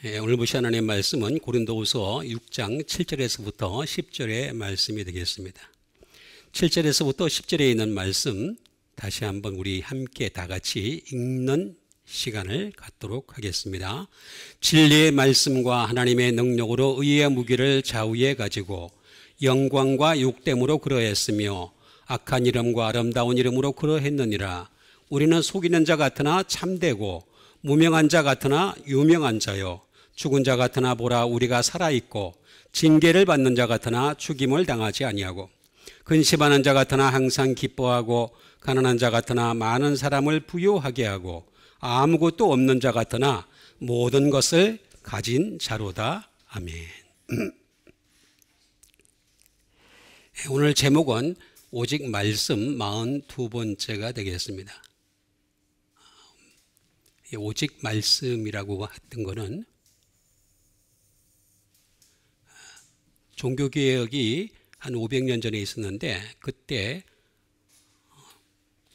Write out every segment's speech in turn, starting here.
오늘 보실 하나님의 말씀은 고린도후서 6장 7절에서부터 10절의 말씀이 되겠습니다. 7절에서부터 10절에 있는 말씀 다시 한번 우리 함께 다 같이 읽는 시간을 갖도록 하겠습니다. 진리의 말씀과 하나님의 능력으로 의의 무기를 좌우에 가지고 영광과 욕됨으로 그러했으며 악한 이름과 아름다운 이름으로 그러했느니라. 우리는 속이는 자 같으나 참되고 무명한 자 같으나 유명한 자요, 죽은 자 같으나 보라 우리가 살아있고 징계를 받는 자 같으나 죽임을 당하지 아니하고 근심하는 자 같으나 항상 기뻐하고 가난한 자 같으나 많은 사람을 부유하게 하고 아무것도 없는 자 같으나 모든 것을 가진 자로다. 아멘. 오늘 제목은 오직 말씀 42번째가 되겠습니다. 오직 말씀이라고 했던 것은 종교개혁이 한 500년 전에 있었는데 그때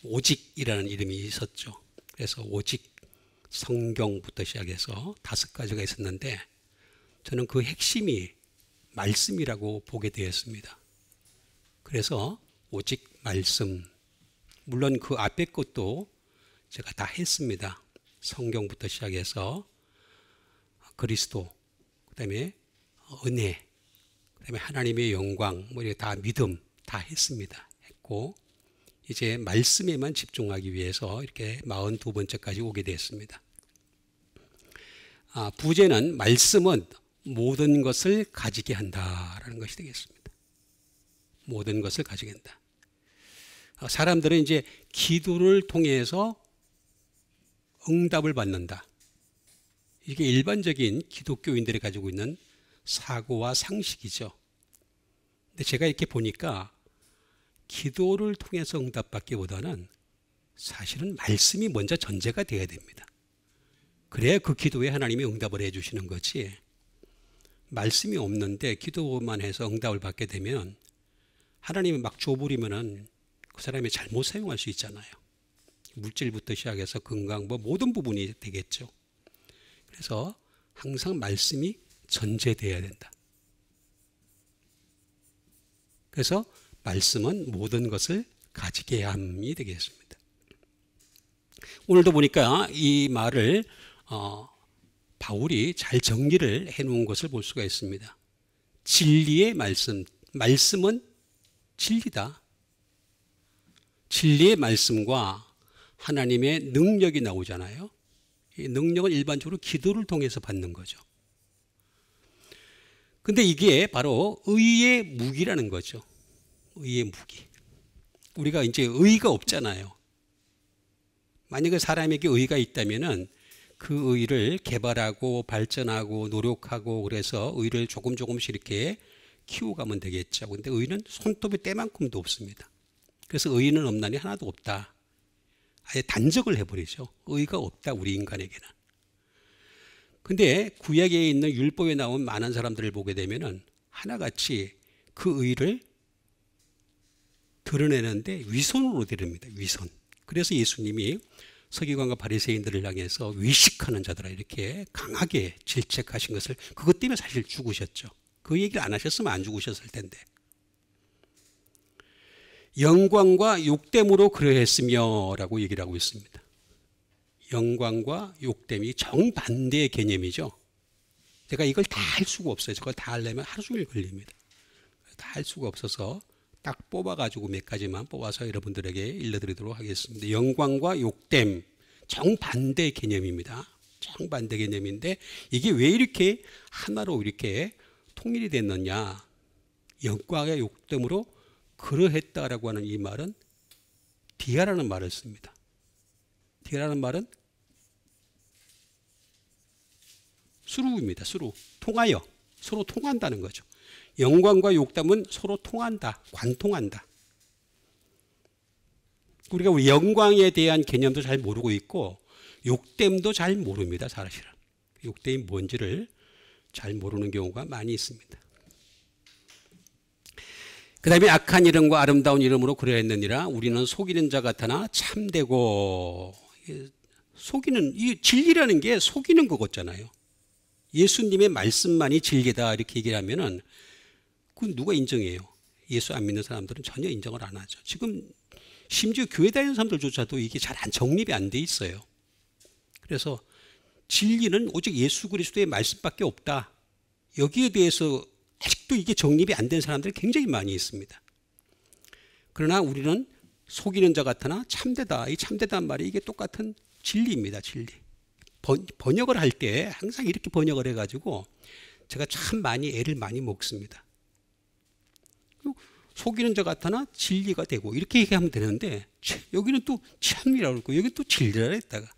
오직이라는 이름이 있었죠. 그래서 오직 성경부터 시작해서 5가지가 있었는데 저는 그 핵심이 말씀이라고 보게 되었습니다. 그래서 오직 말씀, 물론 그 앞에 것도 제가 다 했습니다. 성경부터 시작해서 그리스도, 그 다음에 은혜, 그 다음에 하나님의 영광, 뭐 이렇게 다 믿음 다 했고 이제 말씀에만 집중하기 위해서 이렇게 42번째까지 오게 됐습니다. 부제는 말씀은 모든 것을 가지게 한다라는 것이 되겠습니다. 모든 것을 가지게 한다. 사람들은 이제 기도를 통해서 응답을 받는다. 이게 일반적인 기독교인들이 가지고 있는 사고와 상식이죠. 근데 제가 이렇게 보니까 기도를 통해서 응답받기보다는 사실은 말씀이 먼저 전제가 되어야 됩니다. 그래야 그 기도에 하나님이 응답을 해주시는 거지. 말씀이 없는데 기도만 해서 응답을 받게 되면 하나님이 막 줘버리면은 그 사람이 잘못 사용할 수 있잖아요. 물질부터 시작해서 건강 뭐 모든 부분이 되겠죠. 그래서 항상 말씀이 전제되어야 된다. 그래서 말씀은 모든 것을 가지게 함이 되겠습니다. 오늘도 보니까 이 말을 바울이 잘 정리를 해놓은 것을 볼 수가 있습니다. 진리의 말씀, 말씀은 진리다. 진리의 말씀과 하나님의 능력이 나오잖아요. 이 능력은 일반적으로 기도를 통해서 받는 거죠. 근데 이게 바로 의의 무기라는 거죠. 의의 무기. 우리가 이제 의가 없잖아요. 만약에 사람에게 의가 있다면은 그 의를 개발하고 발전하고 노력하고 그래서 의를 조금씩 이렇게 키워가면 되겠죠. 근데 의는 손톱의 때만큼도 없습니다. 그래서 의는 없나니 하나도 없다. 아예 단적을 해버리죠. 의가 없다, 우리 인간에게는. 근데 구약에 있는 율법에 나온 많은 사람들을 보게 되면은 하나같이 그 의를 드러내는데 위선으로 드립니다. 위선. 그래서 예수님이 서기관과 바리새인들을 향해서 위식하는 자들아 이렇게 강하게 질책하신 것을 그것 때문에 사실 죽으셨죠. 그 얘기를 안 하셨으면 안 죽으셨을 텐데. 영광과 욕됨으로 그러했으며 라고 얘기를 하고 있습니다. 영광과 욕됨이 정반대의 개념이죠. 제가 이걸 다 할 수가 없어요. 저걸 다 하려면 하루 종일 걸립니다. 다 할 수가 없어서 딱 뽑아가지고 몇 가지만 뽑아서 여러분들에게 일러드리도록 하겠습니다. 영광과 욕됨, 정반대 개념입니다. 정반대 개념인데 이게 왜 이렇게 하나로 이렇게 통일이 됐느냐. 영광과 욕됨으로 그러했다라고 하는 이 말은 디아라는 말을 씁니다. 디아라는 말은 수루입니다. 수루. 통하여. 서로 통한다는 거죠. 영광과 욕됨은 서로 통한다. 관통한다. 우리가 영광에 대한 개념도 잘 모르고 있고 욕됨도 잘 모릅니다. 사실은. 욕됨이 뭔지를 잘 모르는 경우가 많이 있습니다. 그 다음에 악한 이름과 아름다운 이름으로 그러했느니라. 우리는 속이는 자 같으나 참되고, 속이는, 이 진리라는 게 속이는 것 같잖아요. 예수님의 말씀만이 진리다 이렇게 얘기를 하면은 그건 누가 인정해요? 예수 안 믿는 사람들은 전혀 인정을 안 하죠. 지금 심지어 교회 다니는 사람들조차도 이게 잘 정립이 안 돼 있어요. 그래서 진리는 오직 예수 그리스도의 말씀밖에 없다. 여기에 대해서 아직도 이게 정립이 안 된 사람들이 굉장히 많이 있습니다. 그러나 우리는 속이는 자 같으나 참되다. 이 참되다는 말이 이게 똑같은 진리입니다. 진리. 번역을 할 때 항상 이렇게 번역을 해가지고 제가 참 많이 애를 많이 먹습니다. 속이는 자 같으나 진리가 되고 이렇게 얘기하면 되는데 여기는 또 참이라고 그러고 여기는 또 진리라 했다가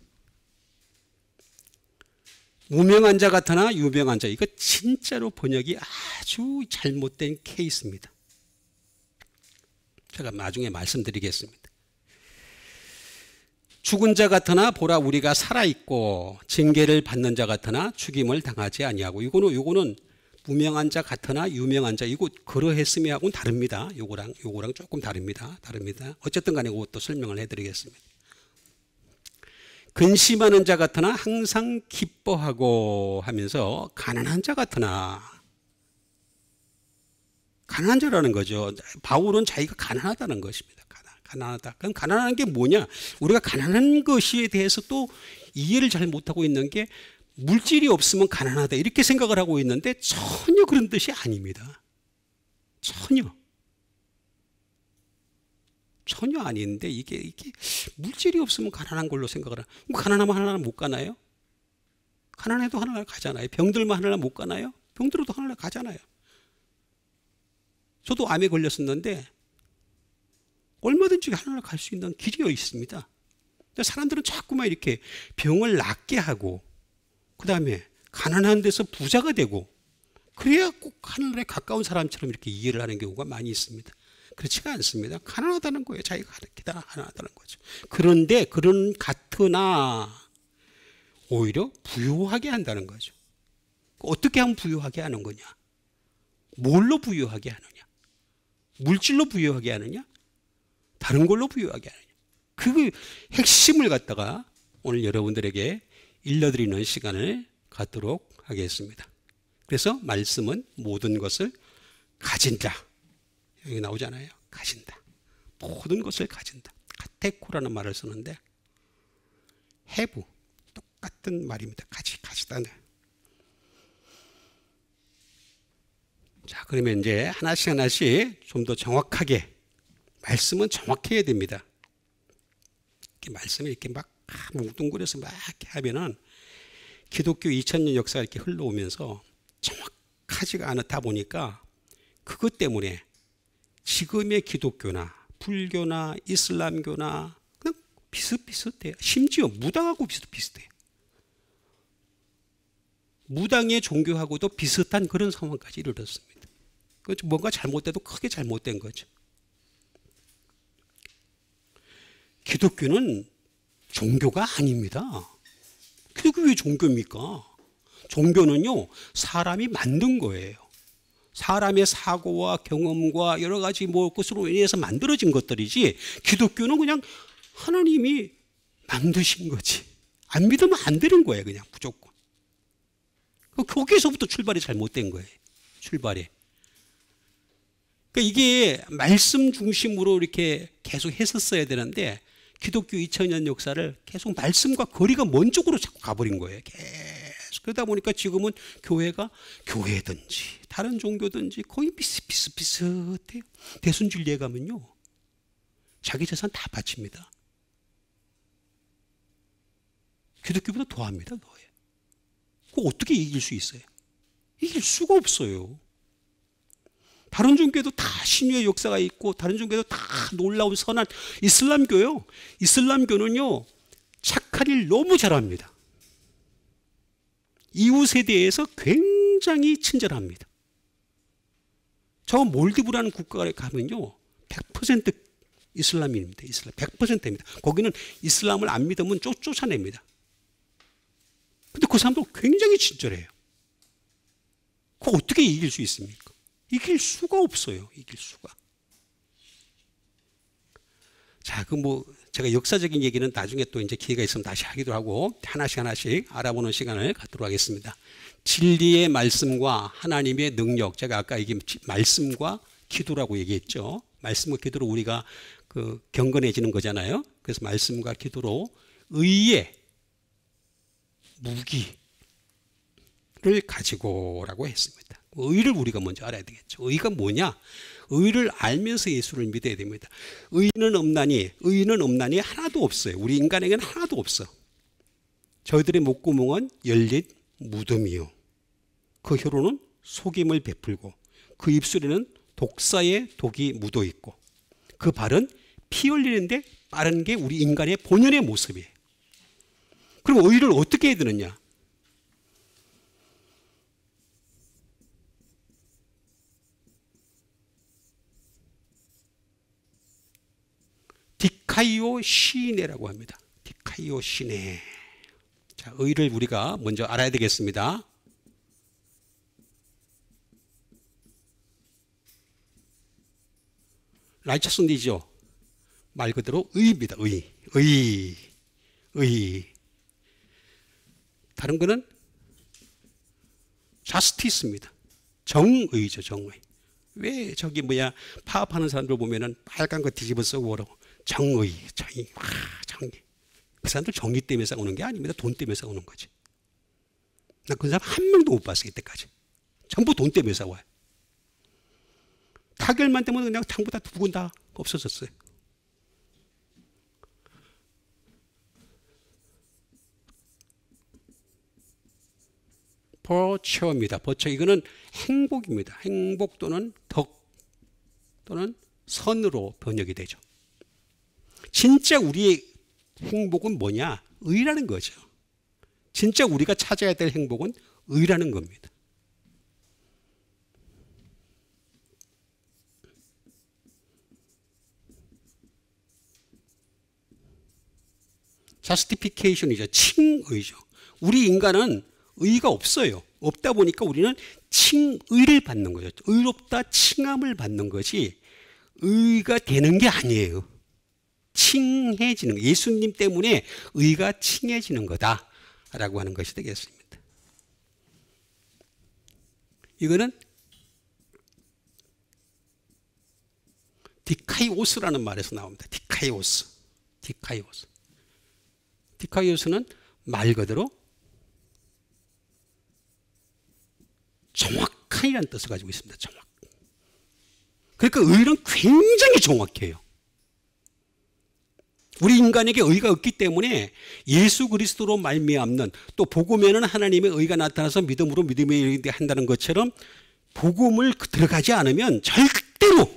무명한 자 같으나 유명한 자, 이거 진짜로 번역이 아주 잘못된 케이스입니다. 제가 나중에 말씀드리겠습니다. 죽은 자 같으나 보라 우리가 살아있고 징계를 받는 자 같으나 죽임을 당하지 아니하고, 요거는 무명한 자 같으나 유명한 자, 이거 그러했음이하고는 다릅니다. 요거랑 조금 다릅니다. 어쨌든 간에 그것도 설명을 해드리겠습니다. 근심하는 자 같으나 항상 기뻐하고 하면서 가난한 자 같으나, 가난한 자라는 거죠. 바울은 자기가 가난하다는 것입니다. 가난하다. 그럼 가난한 게 뭐냐? 우리가 가난한 것에 대해서 또 이해를 잘 못하고 있는 게 물질이 없으면 가난하다 이렇게 생각을 하고 있는데 전혀 그런 뜻이 아닙니다. 전혀 아닌데 이게 물질이 없으면 가난한 걸로 생각을 하는. 뭐 가난하면 하나님 못 가나요? 가난해도 하나님 가잖아요. 병들면 하나님 못 가나요? 병들어도 하나님 가잖아요. 저도 암에 걸렸었는데 얼마든지 하나님 갈 수 있는 길이 있습니다. 사람들은 자꾸만 이렇게 병을 낫게 하고 그 다음에 가난한 데서 부자가 되고 그래야 꼭 하늘에 가까운 사람처럼 이렇게 이해를 하는 경우가 많이 있습니다. 그렇지가 않습니다. 가난하다는 거예요. 자기가 가난하다는 거죠. 그런데 그런 같으나 오히려 부유하게 한다는 거죠. 어떻게 하면 부유하게 하는 거냐? 뭘로 부유하게 하느냐? 물질로 부유하게 하느냐? 다른 걸로 부유하게 하느냐? 그 핵심을 갖다가 오늘 여러분들에게 일러드리는 시간을 갖도록 하겠습니다. 그래서 말씀은 모든 것을 가진다. 여기 나오잖아요. 가진다. 모든 것을 가진다. 카테코라는 말을 쓰는데 have, 똑같은 말입니다. 가지다는. 자, 그러면 이제 하나씩 좀 더 정확하게, 말씀은 정확해야 됩니다. 이렇게 말씀을 이렇게 막 뭉뚱그려서 막 이렇게 하면은 기독교 2000년 역사가 이렇게 흘러오면서 정확하지가 않다 보니까 그것 때문에 지금의 기독교나 불교나 이슬람교나 그냥 비슷비슷해요. 심지어 무당하고 비슷비슷해요. 무당의 종교하고도 비슷한 그런 상황까지 이르렀습니다. 뭔가 잘못돼도 크게 잘못된 거죠. 기독교는 종교가 아닙니다. 기독교 왜 종교입니까? 종교는요, 사람이 만든 거예요. 사람의 사고와 경험과 여러 가지 것으로 인해서 만들어진 것들이지, 기독교는 그냥 하나님이 만드신 거지. 안 믿으면 안 되는 거예요, 그냥 무조건. 거기서부터 출발이 잘못된 거예요. 출발이. 그러니까 이게 말씀 중심으로 이렇게 계속 했었어야 되는데 기독교 2000년 역사를 계속 말씀과 거리가 먼 쪽으로 자꾸 가버린 거예요. 계속. 그러다 보니까 지금은 교회가 교회든지 다른 종교든지 거의 비슷해요. 대순진리에 가면요, 자기 재산 다 바칩니다. 기독교보다 더합니다. 더해요. 그거 어떻게 이길 수 있어요? 이길 수가 없어요. 다른 종교에도 다 신유의 역사가 있고 다른 종교에도 다 놀라운 선한 이슬람교요. 이슬람교는요, 착한 일 너무 잘합니다. 이웃에 대해서 굉장히 친절합니다. 저 몰디브라는 국가에 가면요, 100% 이슬람인입니다. 이슬람 100%입니다. 거기는 이슬람을 안 믿으면 쫓아냅니다. 근데 그 사람들 굉장히 친절해요. 그거 어떻게 이길 수 있습니까? 이길 수가 없어요. 이길 수가. 자, 제가 역사적인 얘기는 나중에 또 이제 기회가 있으면 다시 하기도 하고 하나씩 알아보는 시간을 갖도록 하겠습니다. 진리의 말씀과 하나님의 능력, 제가 아까 얘기한 말씀과 기도라고 얘기했죠. 말씀과 기도로 우리가 그 경건해지는 거잖아요. 그래서 말씀과 기도로 의의 무기를 가지고라고 했습니다. 의를 우리가 먼저 알아야 되겠죠. 의가 뭐냐? 의를 알면서 예수를 믿어야 됩니다. 의는 없나니 하나도 없어요. 우리 인간에게는 하나도 없어. 저희들의 목구멍은 열린 무덤이요. 그 혀로는 속임을 베풀고 그 입술에는 독사의 독이 묻어 있고 그 발은 피 흘리는데 빠른 게 우리 인간의 본연의 모습이에요. 그럼 의를 어떻게 해야 되느냐? 디카이오 시네라고 합니다. 디카이오 시네. 자, 의를 우리가 먼저 알아야 되겠습니다. 라이처스니죠. 말 그대로 의입니다. 의. 다른 거는 자스티스입니다. 정의죠, 정의. 왜 저기 파업하는 사람들 보면은 빨간 거 뒤집어 쓰고 그러고 정의. 정의. 그 사람들 정의 때문에 싸우는 게 아닙니다. 돈 때문에 싸우는 거지. 나 그 사람 한 명도 못 봤어, 이때까지. 전부 돈 때문에 싸워요. 타결만 때문에 그냥 당보다 두 분 다 없어졌어요. 버처입니다. 버처, 이거는 행복입니다. 행복 또는 덕 또는 선으로 번역이 되죠. 진짜 우리의 행복은 뭐냐? 의라는 거죠. 진짜 우리가 찾아야 될 행복은 의라는 겁니다. 자스티피케이션이죠. 칭의죠. 우리 인간은 의가 없어요. 없다 보니까 우리는 칭의를 받는 거죠. 의롭다 칭함을 받는 것이 의가 되는 게 아니에요. 칭해지는 거. 예수님 때문에 의가 칭해지는 거다라고 하는 것이 되겠습니다. 이거는 디카이오스라는 말에서 나옵니다. 디카이오스는 말 그대로 정확한이라는 뜻을 가지고 있습니다. 정확. 그러니까 의는 굉장히 정확해요. 우리 인간에게 의가 없기 때문에 예수 그리스도로 말미암는, 또 복음에는 하나님의 의가 나타나서 믿음으로 믿음에 이르게 한다는 것처럼 복음을 들어가지 않으면 절대로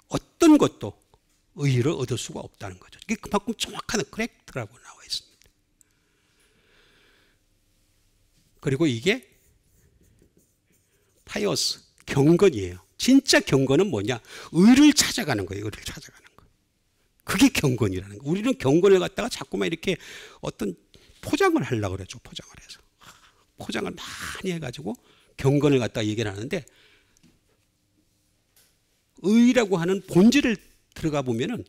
어떤 것도 의를 얻을 수가 없다는 거죠. 이게 그만큼 정확한 그렉트라고 나와 있습니다. 그리고 이게 파이어스, 경건이에요. 진짜 경건은 뭐냐? 의를 찾아가는 거예요. 의를 찾아가는 거. 그게 경건이라는 거. 우리는 경건을 갖다가 자꾸만 이렇게 어떤 포장을 하려고 그러죠. 포장을 해서. 포장을 많이 해가지고 경건을 갖다가 얘기를 하는데, 의라고 하는 본질을 들어가 보면은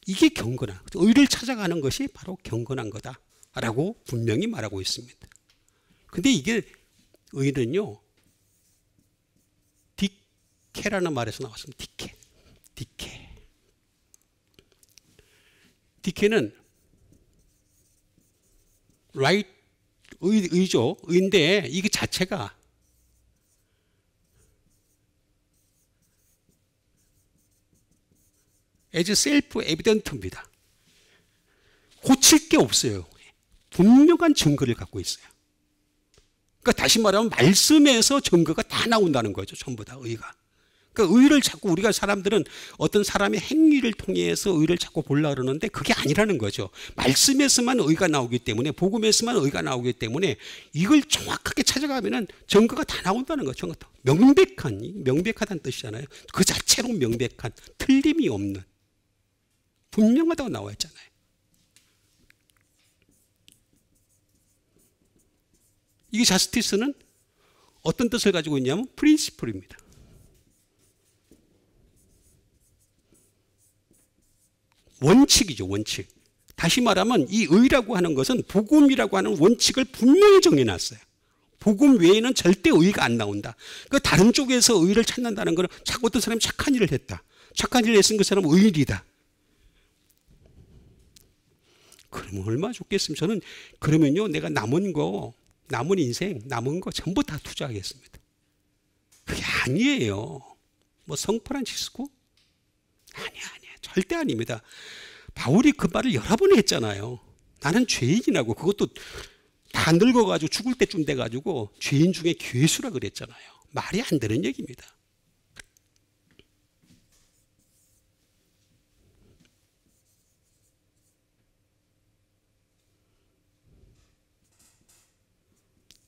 이게 경건한, 의를 찾아가는 것이 바로 경건한 거다라고 분명히 말하고 있습니다. 근데 이게 의는요, 디케라는 말에서 나왔습니다. 디케는 right, 의죠. 의인데 이게 자체가 as self-evident입니다. 고칠 게 없어요. 분명한 증거를 갖고 있어요. 그러니까 다시 말하면 말씀에서 증거가 다 나온다는 거죠. 전부 다 의가. 그러니까 의를 자꾸 우리가 사람들은 어떤 사람의 행위를 통해서 의를 자꾸 보려고 그러는데 그게 아니라는 거죠. 말씀에서만 의가 나오기 때문에, 복음에서만 의가 나오기 때문에 이걸 정확하게 찾아가면은 증거가 다 나온다는 거죠. 명백하다는 뜻이잖아요. 그 자체로 명백한, 틀림이 없는, 분명하다고 나와 있잖아요. 이게 자스티스는 어떤 뜻을 가지고 있냐면 프린시플입니다. 원칙이죠, 원칙. 다시 말하면 이 의라고 하는 것은 복음이라고 하는 원칙을 분명히 정해놨어요. 복음 외에는 절대 의가 안 나온다. 그 다른 쪽에서 의를 찾는다는 것은 자꾸 어떤 사람이 착한 일을 했다. 착한 일을 했으면 그 사람은 의인이다. 그러면 얼마나 좋겠습니까? 저는 그러면요, 내가 남은 인생, 남은 거 전부 다 투자하겠습니다. 그게 아니에요. 뭐 성프란치스코? 아니야. 절대 아닙니다. 바울이 그 말을 여러 번 했잖아요. 나는 죄인이라고. 그것도 다 늙어가지고 죽을 때쯤 돼가지고 죄인 중에 괴수라 그랬잖아요. 말이 안 되는 얘기입니다.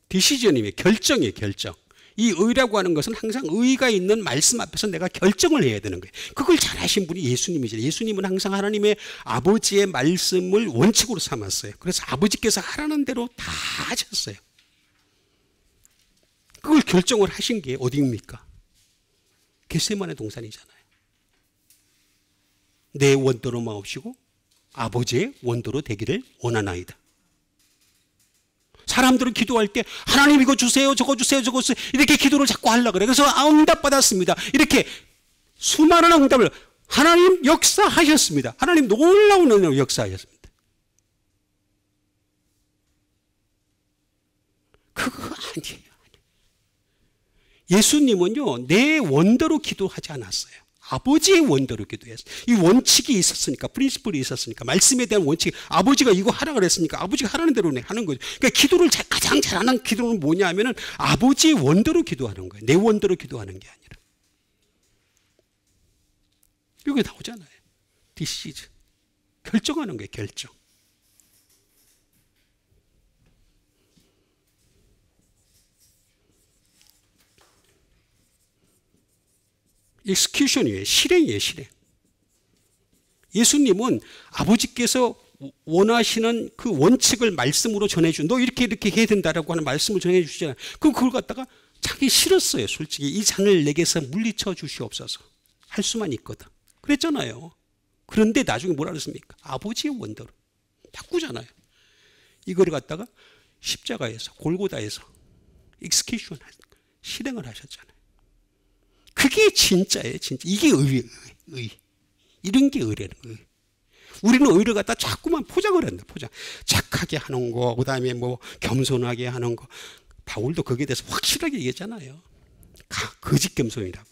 디시전이에요. 결정이에요, 결정. 이 의라고 하는 것은 항상 의가 있는 말씀 앞에서 내가 결정을 해야 되는 거예요. 그걸 잘 하신 분이 예수님이죠. 예수님은 항상 하나님의 아버지의 말씀을 원칙으로 삼았어요. 그래서 아버지께서 하라는 대로 다 하셨어요. 그걸 결정을 하신 게 어디입니까? 겟세마네 동산이잖아요. 내 원대로 마옵시고 아버지의 원대로 되기를 원하나이다. 사람들은 기도할 때 하나님 이거 주세요, 저거 주세요, 저거 주세요 이렇게 기도를 자꾸 하려고 그래. 그래서 응답 받았습니다. 이렇게 수많은 응답을 하나님 역사하셨습니다. 하나님 놀라운 은혜로 역사하셨습니다. 그거 아니에요. 예수님은요, 내 원대로 기도하지 않았어요. 아버지의 원대로 기도했어요. 이 원칙이 있었으니까, 프린시플이 있었으니까, 말씀에 대한 원칙, 아버지가 이거 하라 그랬으니까 아버지가 하라는 대로 하는 거죠. 그러니까 기도를 가장 잘하는 기도는 뭐냐 하면은 아버지의 원대로 기도하는 거예요. 내 원대로 기도하는 게 아니라. 이게 나오잖아요. 디시즈. 결정하는 거예요, 결정. execution이에요. 실행이에요, 실행. 예수님은 아버지께서 원하시는 그 원칙을 말씀으로 전해준, 너 이렇게 해야 된다라고 하는 말씀을 전해주시잖아요. 그럼 그걸 갖다가 자기 싫었어요, 솔직히. 이 잔을 내게서 물리쳐 주시옵소서. 할 수만 있거든. 그랬잖아요. 그런데 나중에 뭐라 그랬습니까? 아버지의 원대로. 바꾸잖아요. 이거를 갖다가 십자가에서, 골고다에서 execution, 실행을 하셨잖아요. 그게 진짜예요, 진짜. 이게 의예요, 의. 이런 게 의라는 거예요. 우리는 의를 갖다 자꾸만 포장을 한다, 포장. 착하게 하는 거, 그 다음에 뭐 겸손하게 하는 거. 바울도 거기에 대해서 확실하게 얘기했잖아요. 거짓 겸손이라고.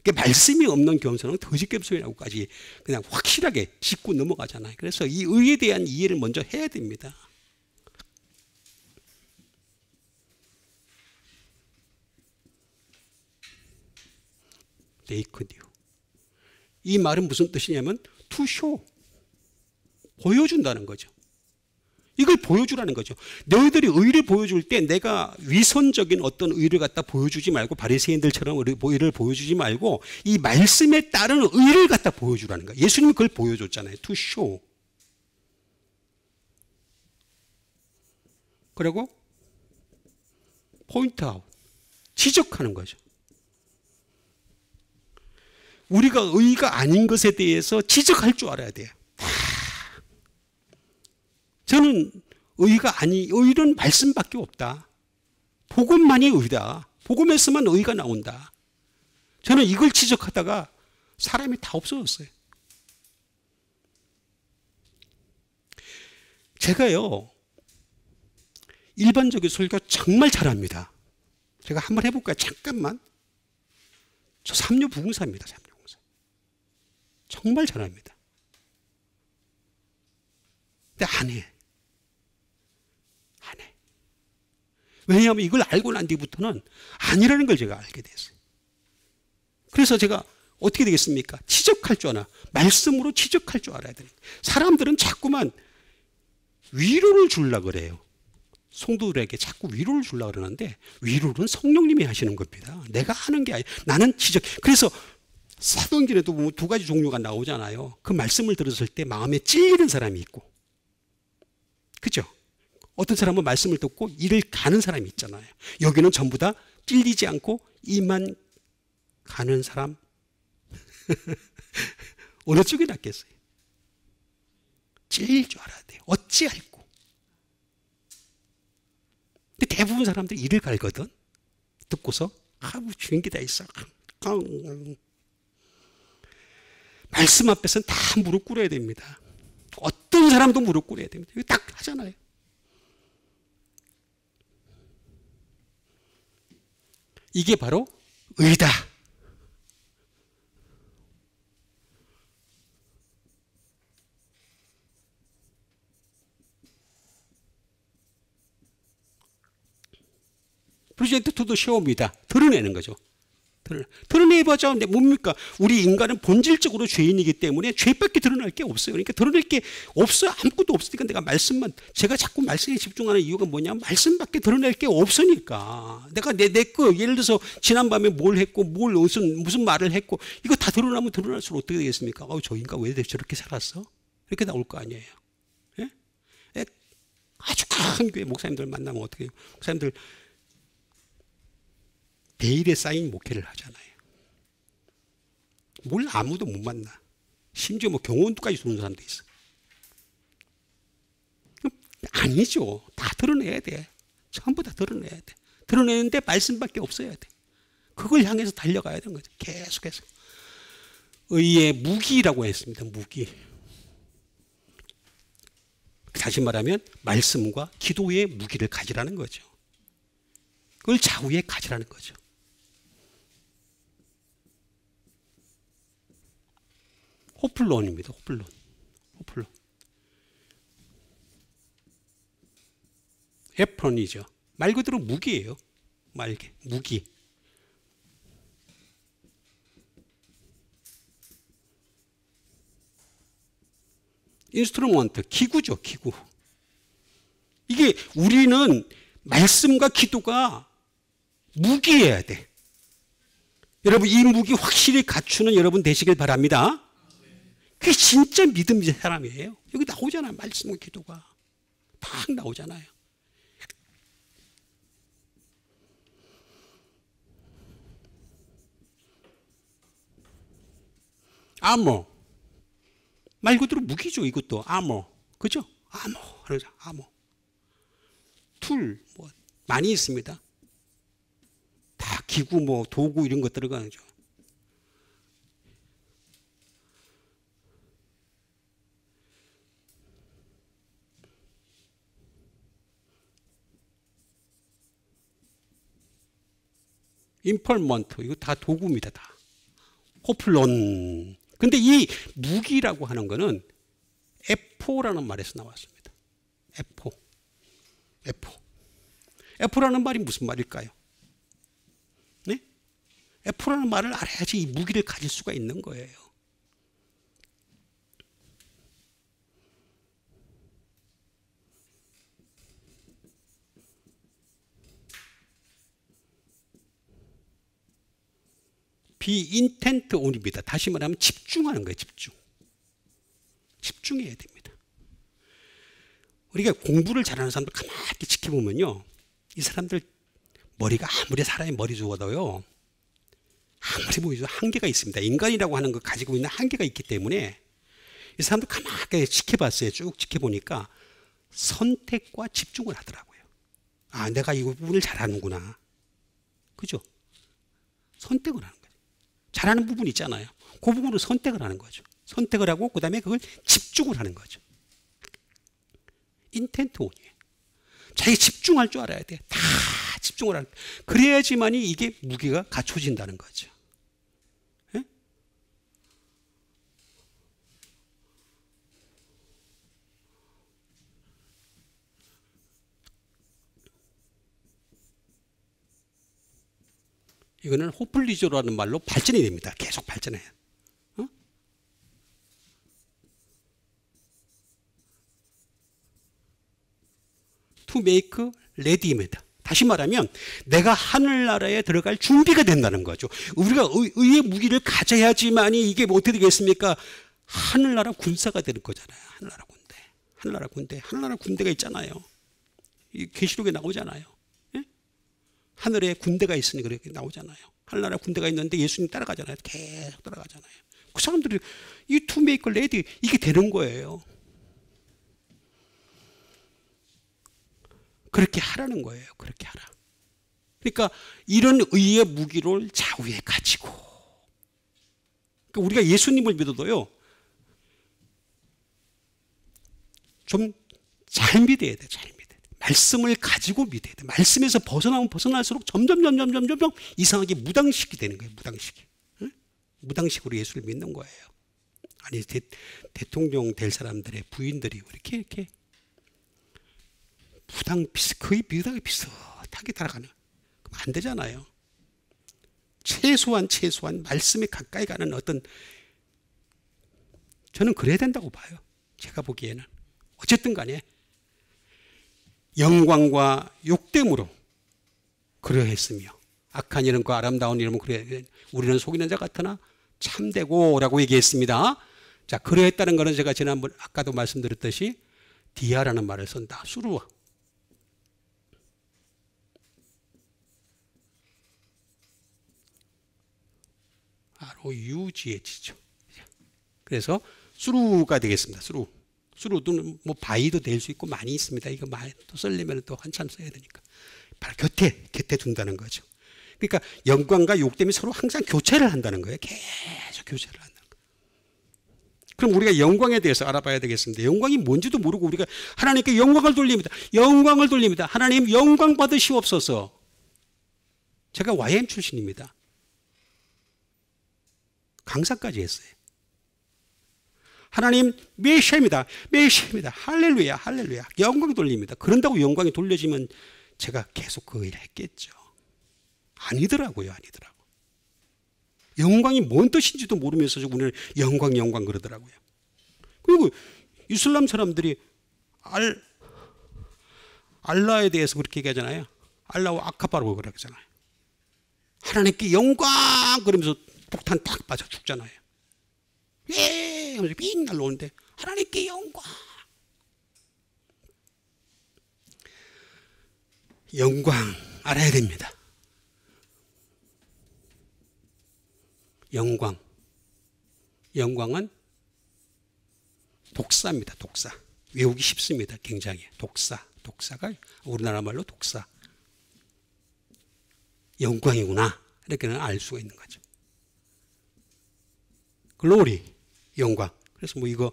그러니까 말씀이 없는 겸손은 거짓 겸손이라고까지 그냥 확실하게 짚고 넘어가잖아요. 그래서 이 의에 대한 이해를 먼저 해야 됩니다. 네이크디오. 이 말은 무슨 뜻이냐면 to show. 보여준다는 거죠. 이걸 보여주라는 거죠. 너희들이 의를 보여줄 때 내가 위선적인 어떤 의를 갖다 보여주지 말고 바리새인들처럼 의를 보여주지 말고 이 말씀에 따른 의를 갖다 보여주라는 거예요. 예수님이 그걸 보여줬잖아요. to show. 그리고 point out. 지적하는 거죠. 우리가 의가 아닌 것에 대해서 지적할 줄 알아야 돼요. 저는 의는 말씀밖에 없다. 복음만이 의다. 복음에서만 의가 나온다. 저는 이걸 지적하다가 사람이 다 없어졌어요. 제가요, 일반적인 설교 정말 잘합니다. 제가 한번 해볼까요? 잠깐만. 저 삼류 부흥사입니다. 삼류 부흥사. 정말 잘합니다. 근데 안 해. 안 해. 왜냐하면 이걸 알고 난 뒤부터는 아니라는 걸 제가 알게 됐어요. 그래서 제가 어떻게 되겠습니까? 지적할 줄 알아. 말씀으로 지적할 줄 알아야 돼요. 사람들은 자꾸만 위로를 주려고 그래요. 성도들에게 자꾸 위로를 주려고 그러는데 위로는 성령님이 하시는 겁니다. 내가 하는 게 아니에요. 나는 지적. 그래서 사도행전에도 보면 두 가지 종류가 나오잖아요. 그 말씀을 들었을 때 마음에 찔리는 사람이 있고, 그죠? 어떤 사람은 말씀을 듣고 이를 가는 사람이 있잖아요. 여기는 전부 다 찔리지 않고 이만 가는 사람. 어느 쪽이 낫겠어요? 찔릴 줄 알아야 돼요. 어찌할꼬. 근데 대부분 사람들이 이를 갈거든. 듣고서 주인기 다 있어. 말씀 앞에서는 다 무릎 꿇어야 됩니다. 어떤 사람도 무릎 꿇어야 됩니다. 이거 딱 하잖아요. 이게 바로 의다. 프로젝트 투 더 쇼입니다. 드러내는 거죠. 드러내봐자 뭡니까? 우리 인간은 본질적으로 죄인이기 때문에 죄밖에 드러날 게 없어요. 그러니까 드러낼 게 없어요. 아무것도 없으니까 내가 말씀만, 제가 자꾸 말씀에 집중하는 이유가 뭐냐면 말씀밖에 드러낼 게 없으니까. 내가 내 거, 예를 들어서 지난밤에 뭘 했고, 무슨 말을 했고, 이거 다 드러나면 드러날수록 어떻게 되겠습니까? 저 인간 왜 저렇게 살았어? 이렇게 나올 거 아니에요. 예? 아주 큰 교회 목사님들 만나면 어떻게 해요? 목사님들 베일에 쌓인 목회를 하잖아요. 뭘 아무도 못 만나. 심지어 뭐 경호원까지 주는 사람도 있어. 아니죠. 다 드러내야 돼. 전부 다 드러내야 돼. 드러내는데 말씀밖에 없어야 돼. 그걸 향해서 달려가야 되는 거죠. 계속해서. 의의 무기라고 했습니다. 무기. 다시 말하면 말씀과 기도의 무기를 가지라는 거죠. 그걸 좌우에 가지라는 거죠. 호플론입니다. 호플론. 에프론이죠. 말 그대로 무기예요. 말개, 무기. 인스트루먼트, 기구죠. 기구. 이게 우리는 말씀과 기도가 무기여야 돼. 여러분 이 무기 확실히 갖추는 여러분 되시길 바랍니다. 그게 진짜 믿음의 사람이에요. 여기 나오잖아요. 말씀과 기도가 딱 나오잖아요. 아모 말 그대로 무기죠. 이것도 아모, 그죠? 아모 툴 뭐 많이 있습니다. 다 기구 뭐 도구 이런 것 들어가죠. 임펄먼트 이거 다 도구입니다. 다. 호플론. 근데 이 무기라고 하는 거는 에포라는 말에서 나왔습니다. 에포라는 말이 무슨 말일까요? 네? 에포라는 말을 알아야지 이 무기를 가질 수가 있는 거예요. 비인텐트 온입니다. 다시 말하면 집중하는 거예요. 집중해야 됩니다. 우리가 공부를 잘하는 사람들 가만히 지켜보면요, 이 사람들 머리가 아무리 사람의 머리 좋아도요, 아무리 보여도 한계가 있습니다. 인간이라고 하는 거 가지고 있는 한계가 있기 때문에 이 사람들 가만히 지켜봤어요. 쭉 지켜보니까 선택과 집중을 하더라고요. 아, 내가 이 부분을 잘하는구나. 그죠? 선택을 하는 거예요. 잘하는 부분이 있잖아요. 그 부분으로 선택을 하는 거죠. 선택을 하고 그 다음에 그걸 집중을 하는 거죠. 인텐트 온이에요. 자기 집중할 줄 알아야 돼. 다 집중을 하는. 그래야지만이 이게 무기가 갖춰진다는 거죠. 예? 이거는 호플리조라는 말로 발전이 됩니다. 계속 발전해요. To make ready입니다. 다시 말하면 내가 하늘나라에 들어갈 준비가 된다는 거죠. 우리가 의의 무기를 가져야지만이 이게 어떻게 되겠습니까? 하늘나라 군사가 되는 거잖아요. 하늘나라 군대가 있잖아요. 이 계시록에 나오잖아요. 예? 하늘에 군대가 있으니 그렇게 나오잖아요. 하늘나라 군대가 있는데 예수님 따라가잖아요. 계속 따라가잖아요. 그 사람들이 이 to make ready 이게 되는 거예요. 그렇게 하라는 거예요. 그렇게 하라. 그러니까 이런 의의 무기를 좌우에 가지고, 그러니까 우리가 예수님을 믿어도요, 좀 잘 믿어야 돼. 잘 믿어야 돼. 말씀을 가지고 믿어야 돼. 말씀에서 벗어나면 벗어날수록 점점 이상하게 무당식이 되는 거예요. 무당식이. 응? 무당식으로 예수를 믿는 거예요. 아니, 대통령 될 사람들의 부인들이 이렇게 거의 무당이 비슷하게 따라가는, 그럼 안 되잖아요. 최소한 말씀에 가까이 가는 어떤, 저는 그래야 된다고 봐요. 제가 보기에는. 어쨌든 간에 영광과 욕됨으로 그러했으며 악한 이름과 아름다운 이름은 그래 우리는 속이는 자 같으나 참되고 라고 얘기했습니다. 자, 그러했다는 것은 제가 지난번 아까도 말씀드렸듯이 디아라는 말을 쓴다. 수루와 ROUGH죠. 그래서 수루가 되겠습니다. 수루도 뭐 바위도 될 수 있고 많이 있습니다. 이거 많이 또 쓰려면 또 한참 써야 되니까. 바로 곁에 둔다는 거죠. 그러니까 영광과 욕됨이 서로 항상 교체를 한다는 거예요. 계속 교체를 한다는 거예요. 그럼 우리가 영광에 대해서 알아봐야 되겠습니다. 영광이 뭔지도 모르고 우리가 하나님께 영광을 돌립니다. 영광을 돌립니다. 하나님 영광 받으시옵소서. 제가 YM 출신입니다. 강사까지 했어요. 하나님 메시아입니다. 할렐루야. 영광 돌립니다. 그런다고 영광이 돌려지면 제가 계속 그 일을 했겠죠. 아니더라고요. 영광이 뭔 뜻인지도 모르면서 우리는 영광 그러더라고요. 그리고 이슬람 사람들이 알라에 대해서 그렇게 얘기하잖아요. 알라와 아카바라고 그러잖아요. 하나님께 영광 그러면서 폭탄 딱 빠져 죽잖아요. 예! 하면서 삥 날라오는데 하나님께 영광. 영광 알아야 됩니다. 영광은 독사입니다. 독사. 외우기 쉽습니다. 굉장히. 독사가 우리나라 말로 독사. 영광이구나. 이렇게는 알 수가 있는 거죠. 글로리, 영광. 그래서 뭐 이거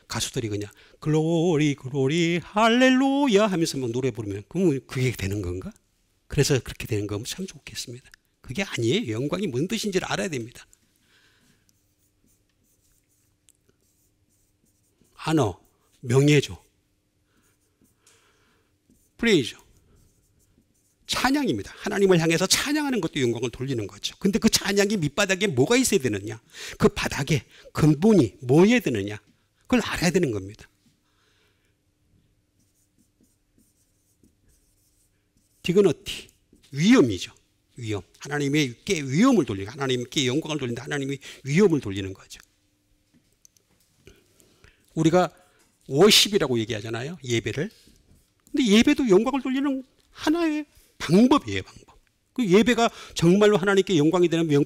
가수들이 그냥 글로리 할렐루야 하면서 막 노래 부르면 그럼 그게 되는 건가? 그래서 그렇게 되는 거면 참 좋겠습니다. 그게 아니에요. 영광이 뭔 뜻인지를 알아야 됩니다. honor, 명예죠. praise, 찬양입니다. 하나님을 향해서 찬양하는 것도 영광을 돌리는 거죠. 근데 그 찬양이 밑바닥에 뭐가 있어야 되느냐? 그 바닥에 근본이 뭐여야 되느냐? 그걸 알아야 되는 겁니다. 디그너티, 위엄이죠. 위엄. 하나님께 위엄을 돌리는, 하나님께 영광을 돌린다. 하나님의 위엄을 돌리는 거죠. 우리가 워십이라고 얘기하잖아요. 예배를. 근데 예배도 영광을 돌리는 하나의 방법이에요. 방법. 그 예배가 정말로 하나님께 영광이 되려면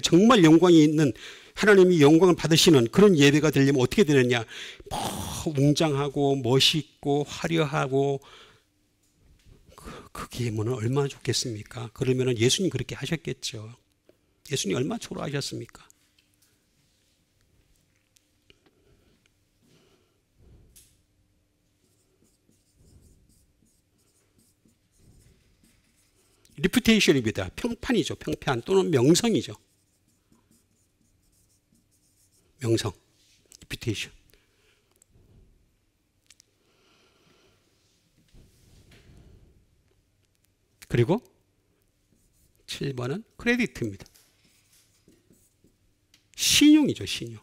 정말 영광이 있는 하나님이 영광을 받으시는 그런 예배가 되려면 어떻게 되느냐? 웅장하고 멋있고 화려하고 그게 뭐는 얼마나 좋겠습니까? 그러면 예수님 그렇게 하셨겠죠. 예수님 얼마나 초라하셨습니까? 리퓨테이션입니다. 평판이죠. 평판 또는 명성이죠. 명성, 리퓨테이션. 그리고 7번은 크레디트입니다. 신용이죠. 신용.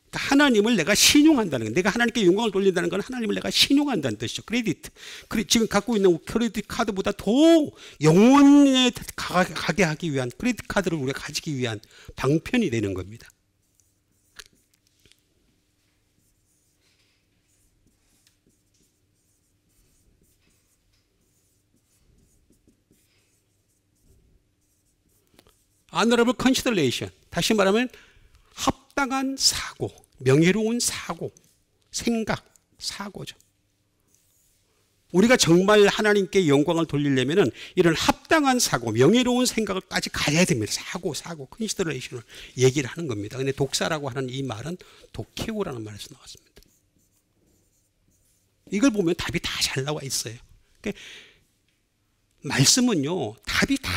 그러니까 하나님을 내가 신용한다는 건, 내가 하나님께 영광을 돌린다는 건 하나님을 내가 신용한다는 뜻이죠. 크레디트. 지금 갖고 있는 크레디트 카드보다 더 영원에 가게 하기 위한 크레디트 카드를 우리가 가지기 위한 방편이 되는 겁니다. honorable consideration. 다시 말하면 합당한 사고, 명예로운 사고, 생각, 사고죠. 우리가 정말 하나님께 영광을 돌리려면은 이런 합당한 사고, 명예로운 생각을까지 가져야 됩니다. 사고, 컨시더레이션을 얘기를 하는 겁니다. 근데 독사라고 하는 이 말은 도케오라는 말에서 나왔습니다. 이걸 보면 답이 다 잘 나와 있어요. 그러니까 말씀은요, 답이 다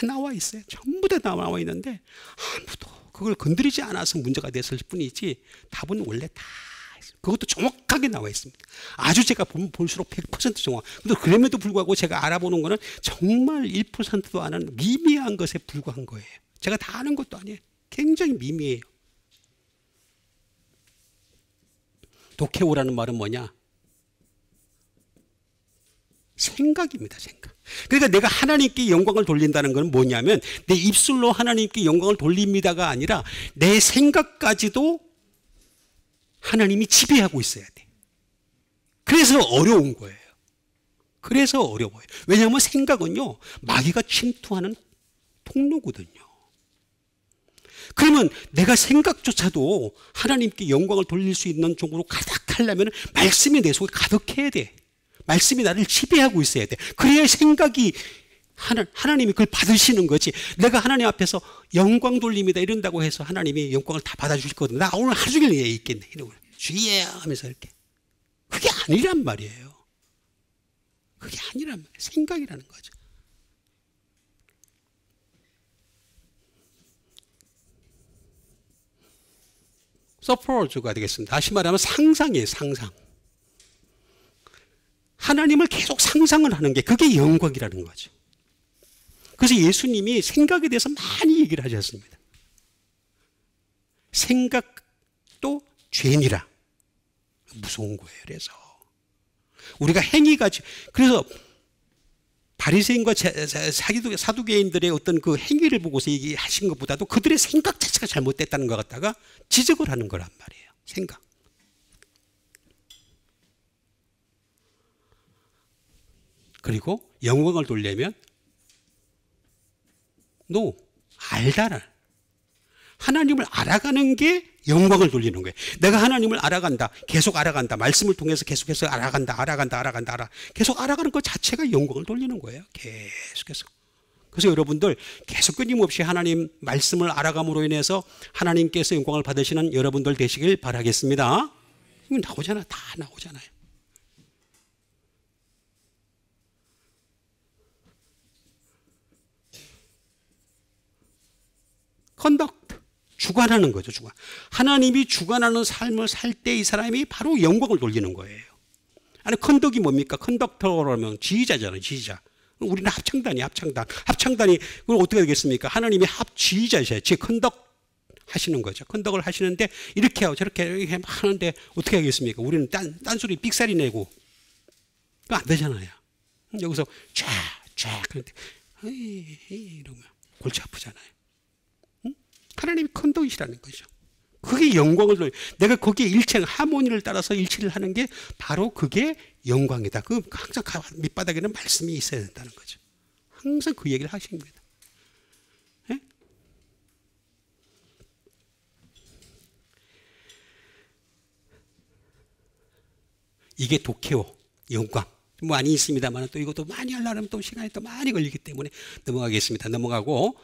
나와 있어요. 전부 다 나와 있는데 아무도 그걸 건드리지 않아서 문제가 됐을 뿐이지 답은 원래 다 있어요. 그것도 정확하게 나와 있습니다. 아주 제가 보면 볼수록 100% 정확. 근데 그럼에도 불구하고 제가 알아보는 거는 정말 1%도 안 하는 미미한 것에 불과한 거예요. 제가 다 아는 것도 아니에요. 굉장히 미미해요. 도케오라는 말은 뭐냐? 생각입니다. 생각. 그러니까 내가 하나님께 영광을 돌린다는 건 뭐냐면 내 입술로 하나님께 영광을 돌립니다가 아니라 내 생각까지도 하나님이 지배하고 있어야 돼. 그래서 어려운 거예요. 그래서 어려워요. 왜냐하면 생각은요, 마귀가 침투하는 통로거든요. 그러면 내가 생각조차도 하나님께 영광을 돌릴 수 있는 쪽으로 가득하려면 말씀이 내 속에 가득해야 돼. 말씀이 나를 지배하고 있어야 돼. 그래야 생각이 하나님이 그걸 받으시는 거지. 내가 하나님 앞에서 영광 돌립니다 이런다고 해서 하나님이 영광을 다 받아주실 거거든. 나 오늘 하루 종일 얘 있겠네. 주의해 하면서 이렇게. 그게 아니란 말이에요. 그게 아니란 말이에요. 생각이라는 거죠. 서프로즈가 되겠습니다. 다시 말하면 상상이에요. 상상. 하나님을 계속 상상을 하는 게 그게 영광이라는 거죠. 그래서 예수님이 생각에 대해서 많이 얘기를 하셨습니다. 생각도 죄니라. 무서운 거예요. 그래서 우리가 행위가, 그래서 바리새인과 사두개인들의 어떤 그 행위를 보고서 얘기하신 것보다도 그들의 생각 자체가 잘못됐다는 것 갖다가 지적을 하는 거란 말이에요. 생각. 그리고 영광을 돌려면 알다를, 하나님을 알아가는 게 영광을 돌리는 거예요. 내가 하나님을 알아간다, 계속 알아간다, 말씀을 통해서 계속해서 알아간다, 계속 알아가는 것 자체가 영광을 돌리는 거예요. 계속해서. 그래서 여러분들 계속 끊임없이 하나님 말씀을 알아감으로 인해서 하나님께서 영광을 받으시는 여러분들 되시길 바라겠습니다. 이거 나오잖아, 다 나오잖아요. 컨덕트, 주관하는 거죠. 주관. 하나님이 주관하는 삶을 살 때 이 사람이 바로 영광을 돌리는 거예요. 아니, 컨덕이 뭡니까? 컨덕터라면 지휘자잖아요. 지휘자. 우리는 합창단이 합창단이 그럼 어떻게 되겠습니까? 하나님이 지휘자이셔요. 제 컨덕 하시는 거죠. 컨덕을 하시는데 이렇게 하고 저렇게 하는데 어떻게 하겠습니까? 우리는 딴소리 삑사리 내고 안 되잖아요. 여기서 쫙 그런데 이러면 골치 아프잖아요. 하나님이 컨덕이시라는 거죠. 그게 영광을 돌려. 내가 거기에 일체 하모니를 따라서 일치를 하는 게 바로 그게 영광이다. 그 항상 밑바닥에는 말씀이 있어야 된다는 거죠. 항상 그 얘기를 하십니다. 네? 이게 도케오, 영광. 많이 있습니다만 또 이것도 많이 하려면 또 시간이 또 많이 걸리기 때문에 넘어가겠습니다. 넘어가고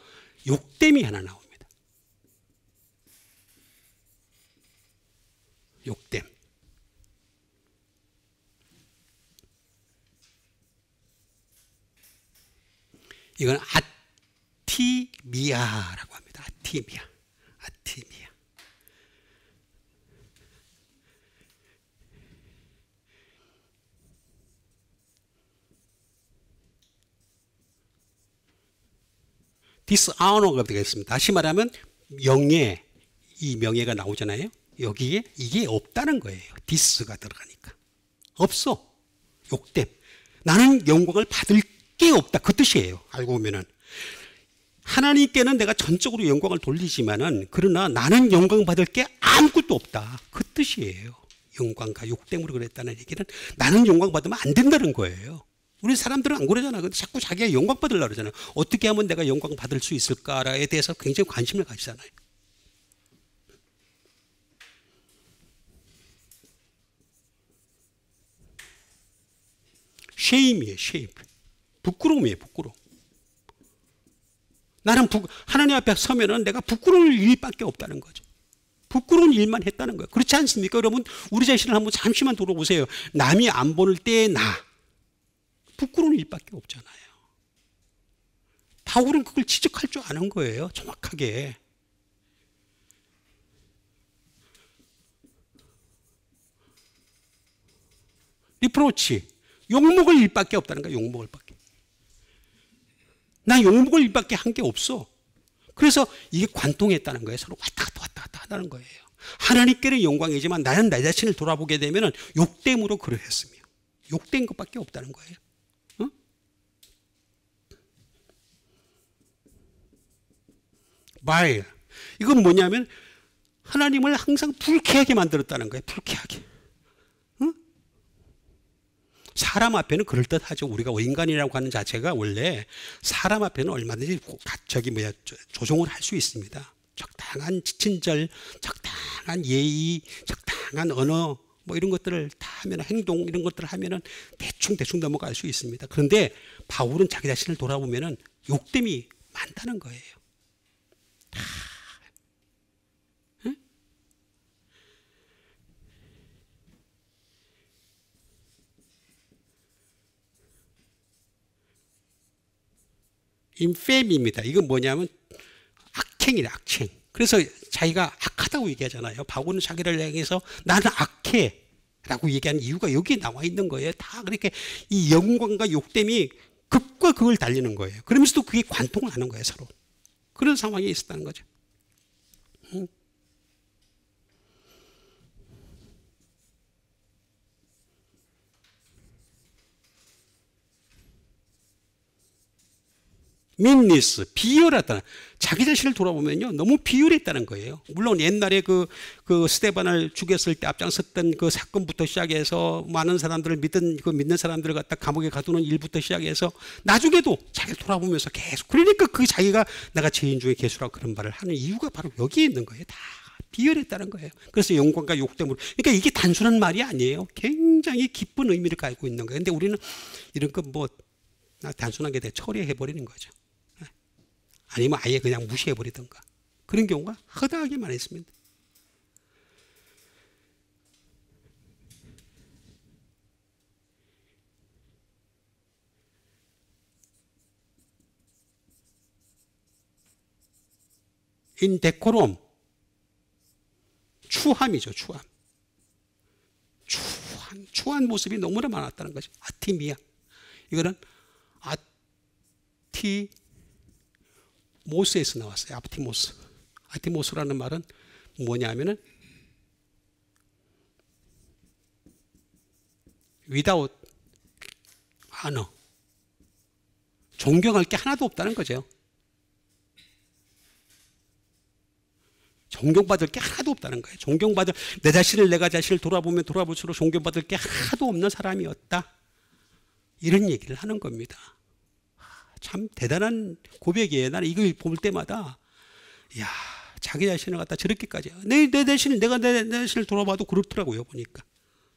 욕됨이 하나 나옵니다. 욕됨. 이건 아티미아라고 합니다. 아티미아. 디스아너가 되겠습니다. 다시 말하면 명예, 이 명예가 나오잖아요. 여기에 이게 없다는 거예요. 디스가 들어가니까. 없어. 욕됨. 나는 영광을 받을 게 없다. 그 뜻이에요. 알고 보면은. 하나님께는 내가 전적으로 영광을 돌리지만은 그러나 나는 영광 받을 게 아무것도 없다. 그 뜻이에요. 영광과 욕됨으로 그랬다는 얘기는 나는 영광 받으면 안 된다는 거예요. 우리 사람들은 안 그러잖아. 근데 자꾸 자기가 영광 받으려고 그러잖아요. 어떻게 하면 내가 영광 받을 수 있을까에 대해서 굉장히 관심을 가지잖아요. 쉐임이에요, 쉐임. 부끄러움이에요, 부끄러움. 나는 하나님 앞에 서면은 내가 부끄러울 일밖에 없다는 거죠. 부끄러운 일만 했다는 거예요. 그렇지 않습니까? 여러분, 우리 자신을 한번 잠시만 돌아보세요. 남이 안 보는 때의 나. 부끄러운 일밖에 없잖아요. 바울은 그걸 지적할 줄 아는 거예요. 정확하게. 리프로치. 욕먹을 일밖에 없다는 거야. 욕먹을 밖에. 나 욕먹을 일밖에 한 게 없어. 그래서 이게 관통했다는 거예요. 서로 왔다 갔다 하는 거예요. 하나님께는 영광이지만 나는 내 자신을 돌아보게 되면 욕됨으로 그러했으며 욕된 것밖에 없다는 거예요. 어? 말. 이건 뭐냐면 하나님을 항상 불쾌하게 만들었다는 거예요. 불쾌하게. 사람 앞에는 그럴듯하죠. 우리가 인간이라고 하는 자체가 원래 사람 앞에는 얼마든지 조종을 할 수 있습니다. 적당한 친절, 적당한 예의, 적당한 언어, 뭐 이런 것들을 다 하면, 행동 이런 것들을 하면은 대충 넘어갈 수 있습니다. 그런데 바울은 자기 자신을 돌아보면은 욕됨이 많다는 거예요. 인페미입니다. 이건 뭐냐면 악행이래, 악행. 그래서 자기가 악하다고 얘기하잖아요. 바울은 자기를 향해서 나는 악해 라고 얘기하는 이유가 여기에 나와 있는 거예요. 다 그렇게 이 영광과 욕됨이 극과 극을 달리는 거예요. 그러면서도 그게 관통을 하는 거예요, 서로. 그런 상황이 있었다는 거죠. 민니스, 비열하다. 자기 자신을 돌아보면요, 너무 비열했다는 거예요. 물론 옛날에 그 스데반을 죽였을 때 앞장섰던 그 사건부터 시작해서 많은 사람들을 믿는 사람들을 갖다 감옥에 가두는 일부터 시작해서 나중에도 자기를 돌아보면서 계속, 그러니까 그 자기가 내가 죄인 중에 괴수라고 그런 말을 하는 이유가 바로 여기에 있는 거예요. 다 비열했다는 거예요. 그래서 영광과 욕됨으로. 그러니까 이게 단순한 말이 아니에요. 굉장히 깊은 의미를 가지고 있는 거예요. 근데 우리는 이런 거 뭐 단순하게 처리해버리는 거죠. 아니면 아예 그냥 무시해버리던가. 그런 경우가 허다하게 많았습니다. 인데코롬. 추함이죠, 추함. 추한 모습이 너무나 많았다는 거죠. 아티미아. 이거는 모스에서 나왔어요. 아티모스. 아티모스라는 말은 뭐냐면은 without honor. 존경할 게 하나도 없다는 거죠. 존경받을 게 하나도 없다는 거예요. 내 자신을 내가 자신을 돌아볼수록 존경받을 게 하나도 없는 사람이었다. 이런 얘기를 하는 겁니다. 참 대단한 고백이에요. 나는 이걸 볼 때마다, 야, 자기 자신을 갖다 저렇게까지. 내가 내 자신을 돌아봐도 그렇더라고요, 보니까.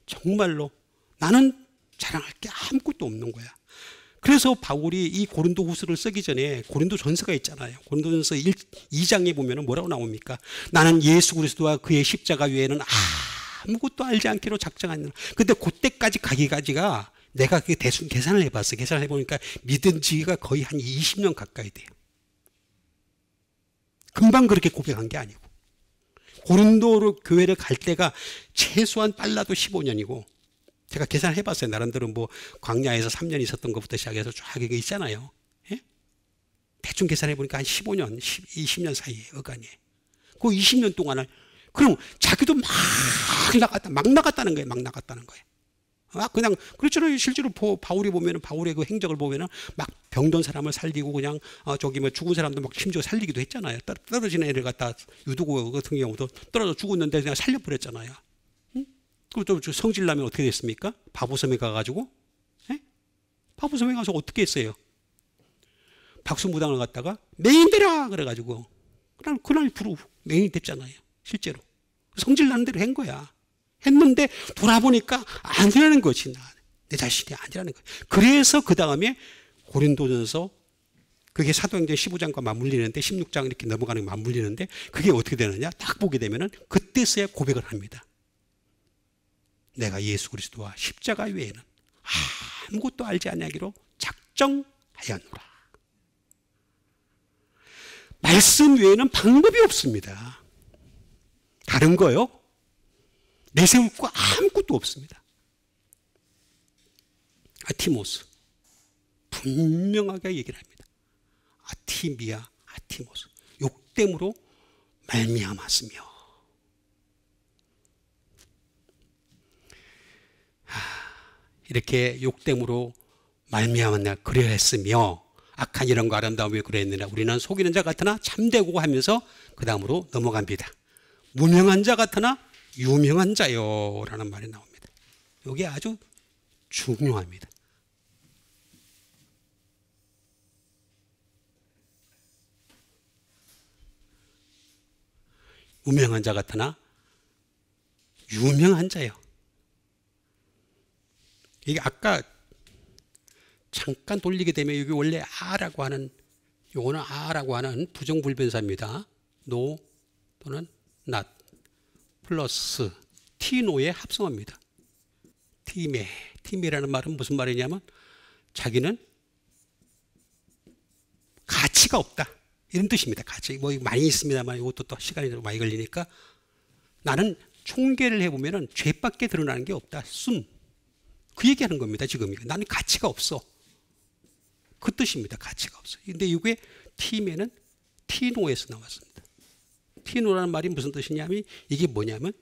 정말로 나는 자랑할 게 아무것도 없는 거야. 그래서 바울이 이 고린도 후서를 쓰기 전에 고린도 전서가 있잖아요. 고린도 전서 2장에 보면 뭐라고 나옵니까? 나는 예수 그리스도와 그의 십자가 외에는 아무것도 알지 않기로 작정하노라. 근데 그때까지 가기까지가 내가 그 대충 계산을 해봤어. 계산을 해보니까 믿은 지가 거의 한 20년 가까이 돼요. 금방 그렇게 고백한 게 아니고. 고린도로 교회를 갈 때가 최소한 빨라도 15년이고, 제가 계산을 해봤어요. 나름대로 뭐 광야에서 3년 있었던 것부터 시작해서 쫙 이게 있잖아요. 예? 대충 계산해보니까 한 15년, 20년 사이에 어간이에요. 그 20년 동안을, 그럼 자기도 막 나갔다는 거예요. 막 나갔다는 거예요. 그냥, 그렇죠. 실제로 바울이 보면은, 바울의 그 행적을 보면은 막 병든 사람을 살리고 그냥, 죽은 사람도 막 심지어 살리기도 했잖아요. 떨어진 애를 갖다, 유두고 같은 경우도 떨어져 죽었는데 그냥 살려버렸잖아요. 응? 그럼 또 성질나면 어떻게 됐습니까? 바보섬에 가가지고, 예? 바보섬에 가서 어떻게 했어요? 박수무당을 갖다가 맹인되라! 그래가지고, 그날 부르고 맹인이 됐잖아요. 실제로. 성질나는 대로 한 거야. 했는데 돌아보니까 안 되는 것이 나. 내 자신이 아니라는 거예요. 그래서 그 다음에 고린도전서 그게 사도행전 15장과 맞물리는데 16장 이렇게 넘어가는 게 맞물리는데 그게 어떻게 되느냐 딱 보게 되면은 그때서야 고백을 합니다. 내가 예수 그리스도와 십자가 외에는 아무것도 알지 아니하기로 작정하였노라. 말씀 외에는 방법이 없습니다. 다른 거요? 내세울 거 아무것도 없습니다. 아티모스 분명하게 얘기를 합니다. 아티미아 아티모스 욕됨으로 말미암았으며 이렇게 욕됨으로 말미암았냐 그래야 했으며 악한 이런과 아름다움이 그랬느냐 우리는 속이는 자 같으나 참되고 하면서 그 다음으로 넘어갑니다. 무명한 자 같으나 유명한 자요 라는 말이 나옵니다. 이게 아주 중요합니다. 무명한 자 같으나 유명한 자요. 이게 아까 잠깐 돌리게 되면 이게 원래 아라고 하는 요거는 아라고 하는 부정불변사입니다. no 또는 not 플러스 티노의 합성어입니다. 티메라는 말은 무슨 말이냐면 자기는 가치가 없다 이런 뜻입니다. 가치 뭐 많이 있습니다만 이것도 또 시간이 많이 걸리니까 나는 총계를 해보면은 죄밖에 드러나는 게 없다. 그 얘기하는 겁니다. 지금 나는 가치가 없어. 그 뜻입니다. 가치가 없어. 근데 이게 티메는 티노에서 나왔습니다. 티노라는 말이 무슨 뜻이냐면 이게 뭐냐면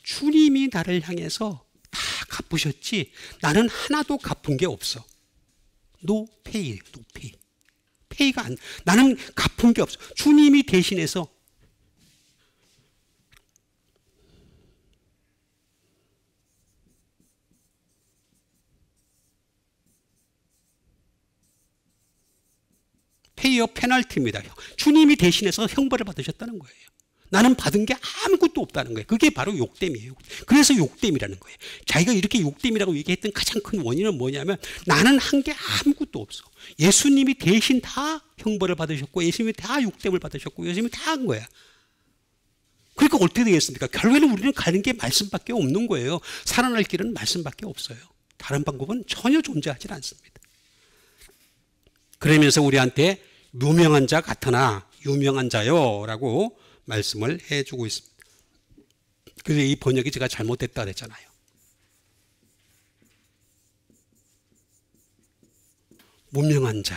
주님이 나를 향해서 다 갚으셨지 나는 하나도 갚은 게 없어. No pay, no pay. 페이가 안, 나는 갚은 게 없어. 주님이 대신해서 페이어 페널티입니다. 주님이 대신해서 형벌을 받으셨다는 거예요. 나는 받은 게 아무것도 없다는 거예요. 그게 바로 욕됨이에요. 그래서 욕됨이라는 거예요. 자기가 이렇게 욕됨이라고 얘기했던 가장 큰 원인은 뭐냐면 나는 한 게 아무것도 없어. 예수님이 대신 다 형벌을 받으셨고 예수님이 다 욕됨을 받으셨고 예수님이 다 한 거야. 그러니까 어떻게 되겠습니까? 결국에는 우리는 가는 게 말씀밖에 없는 거예요. 살아날 길은 말씀밖에 없어요. 다른 방법은 전혀 존재하지 않습니다. 그러면서 우리한테 무명한 자 같으나 유명한 자요 라고 말씀을 해주고 있습니다. 그래서 이 번역이 제가 잘못됐다 그랬잖아요. 무명한 자.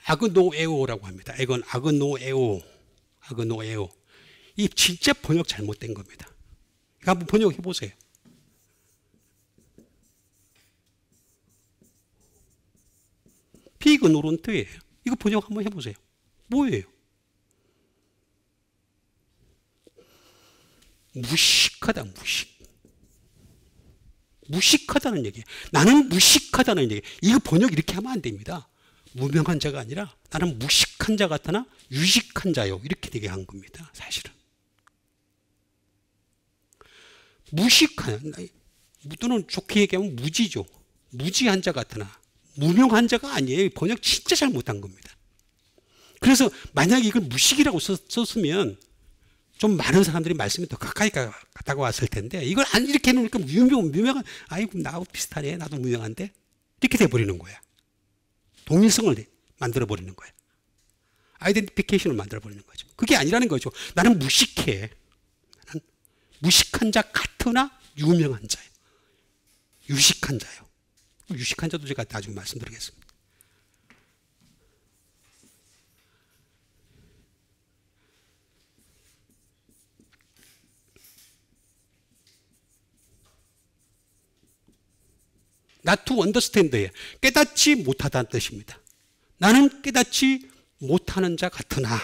아그노에오라고 합니다. 이건 아그노에오. 이 진짜 번역 잘못된 겁니다. 한번 번역해 보세요. 비그노런트예요. 이거 번역 한번 해보세요. 뭐예요? 무식하다, 무식하다는 얘기예요. 나는 무식하다는 얘기예요. 이거 번역 이렇게 하면 안 됩니다. 무명한 자가 아니라 나는 무식한 자 같으나 유식한 자요. 이렇게 되게 한 겁니다. 사실은. 무식한, 또는 좋게 얘기하면 무지죠. 무지한 자 같으나 무명한 자가 아니에요. 번역 진짜 잘못한 겁니다. 그래서 만약에 이걸 무식이라고 썼으면 좀 많은 사람들이 말씀이 더 가까이 다가왔을 텐데 이걸 안 이렇게 해놓으니까 무명한 아이고 나하고 비슷하네 나도 무명한데 이렇게 돼버리는 거야. 동일성을 만들어버리는 거야. 아이덴티피케이션을 만들어버리는 거죠. 그게 아니라는 거죠. 나는 무식해. 나는 무식한 자 같으나 유명한 자예요. 유식한 자요. 유식한 자도 제가 나중에 말씀드리겠습니다. Not to understand예요. 깨닫지 못하다는 뜻입니다. 나는 깨닫지 못하는 자 같으나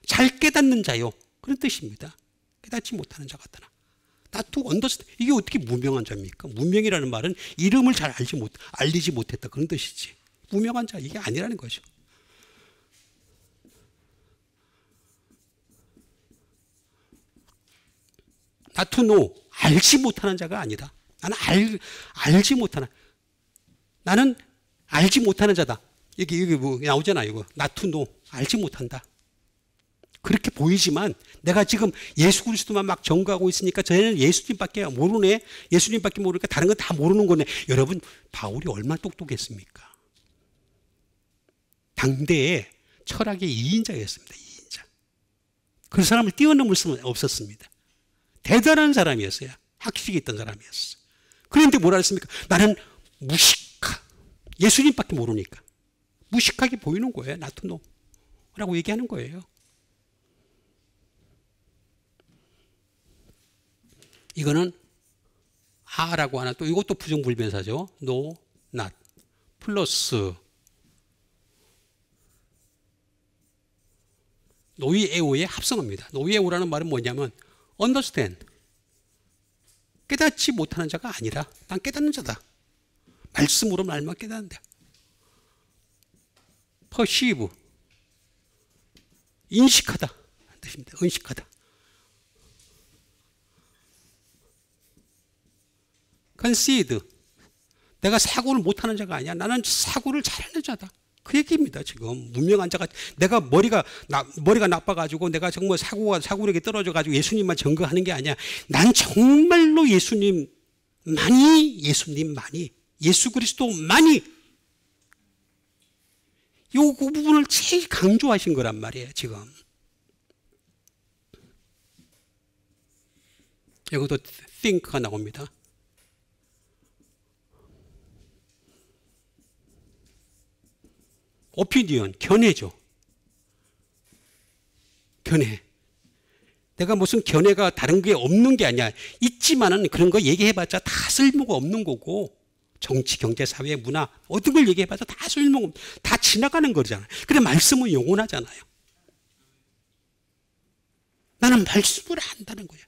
잘 깨닫는 자요. 그런 뜻입니다. 깨닫지 못하는 자 같으나 Not to understand. 이게 어떻게 무명한 자입니까? 무명이라는 말은 이름을 잘 알리지 못했다 그런 뜻이지. 무명한 자 이게 아니라는 거죠. not to know. 알지 못하는 자가 아니다. 나는 알지 못하는. 나는 알지 못하는 자다. 여기 뭐 나오잖아, 이거. not to know. 알지 못한다. 그렇게 보이지만 내가 지금 예수 그리스도만 막 전거하고 있으니까 저는 예수님밖에 모르네. 예수님밖에 모르니까 다른 건 다 모르는 거네. 여러분, 바울이 얼마나 똑똑했습니까? 당대에 철학의 2인자였습니다. 2인자. 그 사람을 뛰어넘을 수는 없었습니다. 대단한 사람이었어요. 학식이 있던 사람이었어요. 그런데 뭐라 했습니까? 나는 예수님밖에 모르니까. 무식하게 보이는 거예요. not to know 라고 얘기하는 거예요. 이거는 아라고 하나 또 이것도 부정불변사죠. no, not 플러스 노이에오의 합성어입니다. 노이에오라는 말은 뭐냐면 understand, 깨닫지 못하는 자가 아니라 난 깨닫는 자다. 말씀으로 말만 깨닫는다. perceive, 인식하다 뜻입니다. 인식하다. concede, 내가 사고를 못하는 자가 아니야. 나는 사고를 잘하는 자다. 그 얘기입니다. 지금 무명한 자가, 내가 머리가 나빠가지고 내가 정말 사고력이 떨어져가지고 예수님만 증거하는 게 아니야. 난 정말로 예수님만이 예수 그리스도만이 요 그 부분을 제일 강조하신 거란 말이에요. 지금 여기도 think가 나옵니다. 오피니언, 견해죠. 견해. 내가 무슨 견해가 다른 게 없는 게 아니야. 있지만은 그런 거 얘기해봤자 다 쓸모가 없는 거고, 정치, 경제, 사회, 문화 어떤 걸 얘기해봤자 다 쓸모가, 다 지나가는 거잖아요. 근데 말씀은 영원하잖아요. 나는 말씀을 안다는 거야.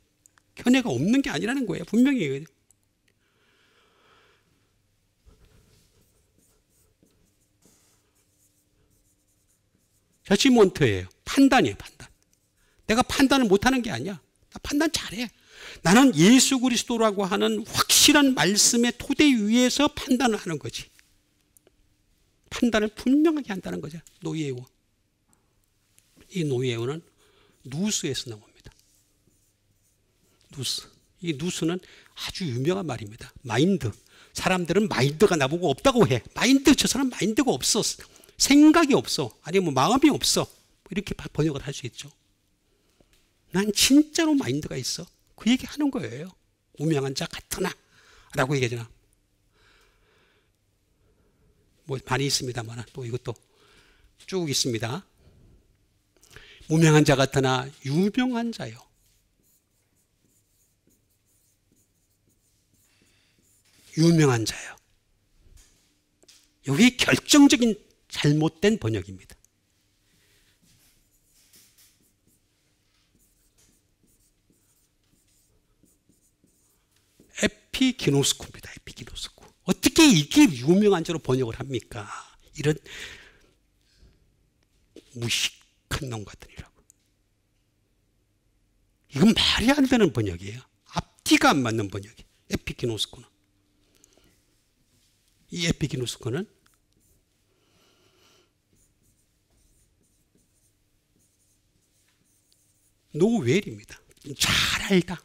견해가 없는 게 아니라는 거예요. 분명히. 저지먼트예요. 판단이에요. 판단. 내가 판단을 못하는 게 아니야. 나 판단 잘해. 나는 예수 그리스도라고 하는 확실한 말씀의 토대 위에서 판단을 하는 거지. 판단을 분명하게 한다는 거죠. 노이에오. 이 노이에오는 누스에서 나옵니다. 누스. 이 누스는 아주 유명한 말입니다. 마인드. 사람들은 마인드가 나보고 없다고 해. 마인드, 저 사람 마인드가 없어. 생각이 없어. 아니면 마음이 없어. 이렇게 번역을 할 수 있죠. 난 진짜로 마인드가 있어. 그 얘기 하는 거예요. 무명한 자 같으나 라고 얘기하잖아. 뭐 많이 있습니다만 또 이것도 쭉 있습니다. 무명한 자 같으나 유명한 자요. 유명한 자요. 여기 결정적인 잘못된 번역입니다. 에피기노스코입니다. 에피기노스코. 어떻게 이게 유명한 자로 번역을 합니까? 이런 무식한 놈 같으니라고. 이건 말이 안 되는 번역이에요. 앞뒤가 안 맞는 번역이에요. 에피기노스코는. 이 에피기노스코는 노웰입니다. 잘 알다.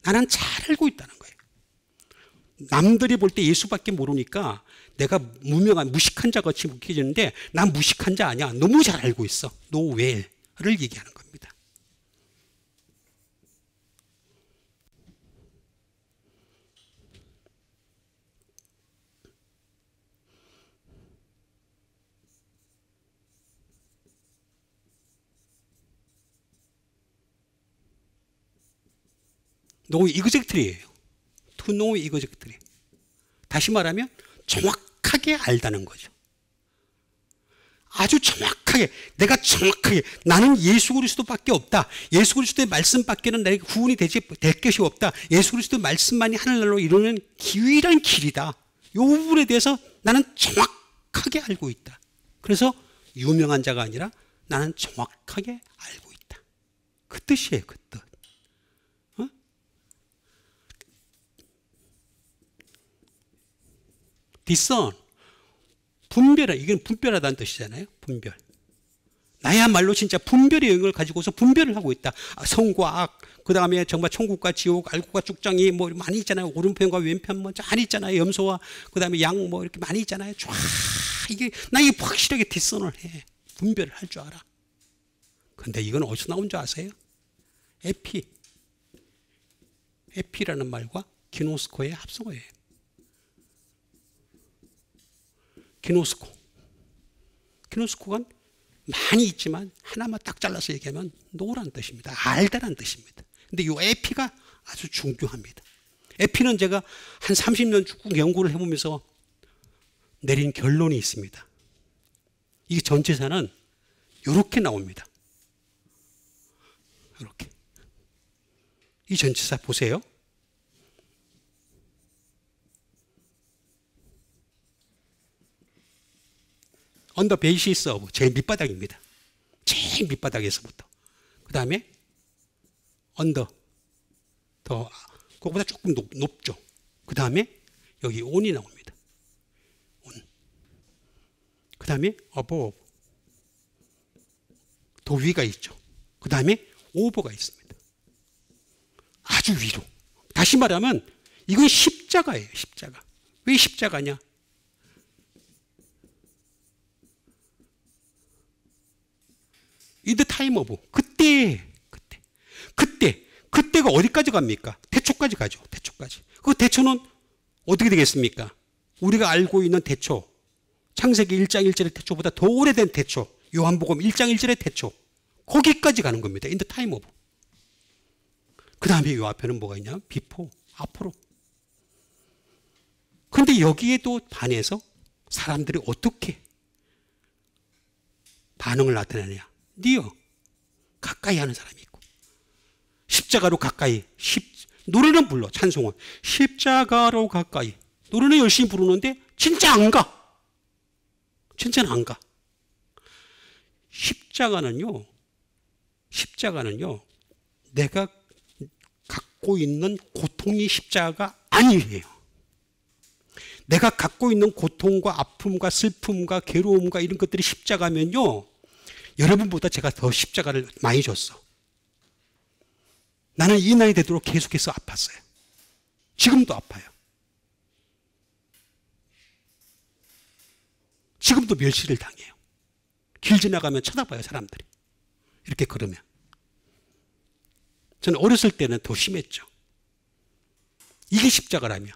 나는 잘 알고 있다는 거예요. 남들이 볼 때 예수밖에 모르니까 내가 무명한 무식한 자 같이 느껴지는데 난 무식한 자 아니야. 너무 잘 알고 있어. 노웰을 얘기하는 겁니다. 노 이그젝트리예요. to know 이그젝트리. 다시 말하면 정확하게 알다는 거죠. 아주 정확하게, 내가 정확하게, 나는 예수 그리스도밖에 없다. 예수 그리스도의 말씀밖에는 내게 구원이 될 것이 없다. 예수 그리스도의 말씀만이 하늘나라로 이루는 유일한 길이다. 이 부분에 대해서 나는 정확하게 알고 있다. 그래서 유명한 자가 아니라 나는 정확하게 알고 있다. 그 뜻이에요. 그 뜻. discern. 분별하, 이건 분별하다는 뜻이잖아요. 분별. 나야말로 진짜 분별의 영역을 가지고서 분별을 하고 있다. 선과 악, 그 다음에 정말 천국과 지옥, 알곡과 쭉장이 뭐 많이 있잖아요. 오른편과 왼편 뭐 많이 있잖아요. 염소와 그 다음에 양 뭐 이렇게 많이 있잖아요. 쫙 이게 나 이게 확실하게 디선을 해. 분별을 할 줄 알아. 근데 이건 어디서 나온 줄 아세요? 에피라는 말과 기노스코의 합성어예요. 기노스코가 많이 있지만 하나만 딱 잘라서 얘기하면 노란 뜻입니다. 알다란 뜻입니다. 근데 이 에피가 아주 중요합니다. 에피는 제가 한 30년 쭉 연구를 해보면서 내린 결론이 있습니다. 이 전치사는 이렇게 나옵니다. 이렇게. 이 전치사 보세요. on the basis of, 제일 밑바닥입니다. 제일 밑바닥에서부터. 그 다음에 under, 더 그거보다 조금 높죠. 그 다음에 여기 on이 나옵니다. on. 그 다음에 above, 더 위가 있죠. 그 다음에 over가 있습니다. 아주 위로. 다시 말하면 이건 십자가예요. 십자가. 왜 십자가냐? in the time of, 그때가 어디까지 갑니까? 태초까지 가죠. 태초까지. 그 태초는 어떻게 되겠습니까? 우리가 알고 있는 태초, 창세기 1장 1절의 태초보다 더 오래된 태초, 요한복음 1장 1절의 태초, 거기까지 가는 겁니다. in the time of. 그 다음에 이 앞에는 뭐가 있냐? before, 앞으로. 그런데 여기에도 반해서 사람들이 어떻게 반응을 나타내느냐? 니어, 가까이 하는 사람이 있고, 십자가로 가까이, 노래는 불러, 찬송은 십자가로 가까이, 노래는 열심히 부르는데 진짜 안 가. 진짜는 안 가. 십자가는요, 내가 갖고 있는 고통이 십자가가 아니에요. 내가 갖고 있는 고통과 아픔과 슬픔과 괴로움과 이런 것들이 십자가면요, 여러분보다 제가 더 십자가를 많이 줬어. 나는 이 나이 되도록 계속해서 아팠어요. 지금도 아파요. 지금도 멸시를 당해요. 길 지나가면 쳐다봐요, 사람들이. 이렇게 걸으면. 저는 어렸을 때는 더 심했죠. 이게 십자가라며.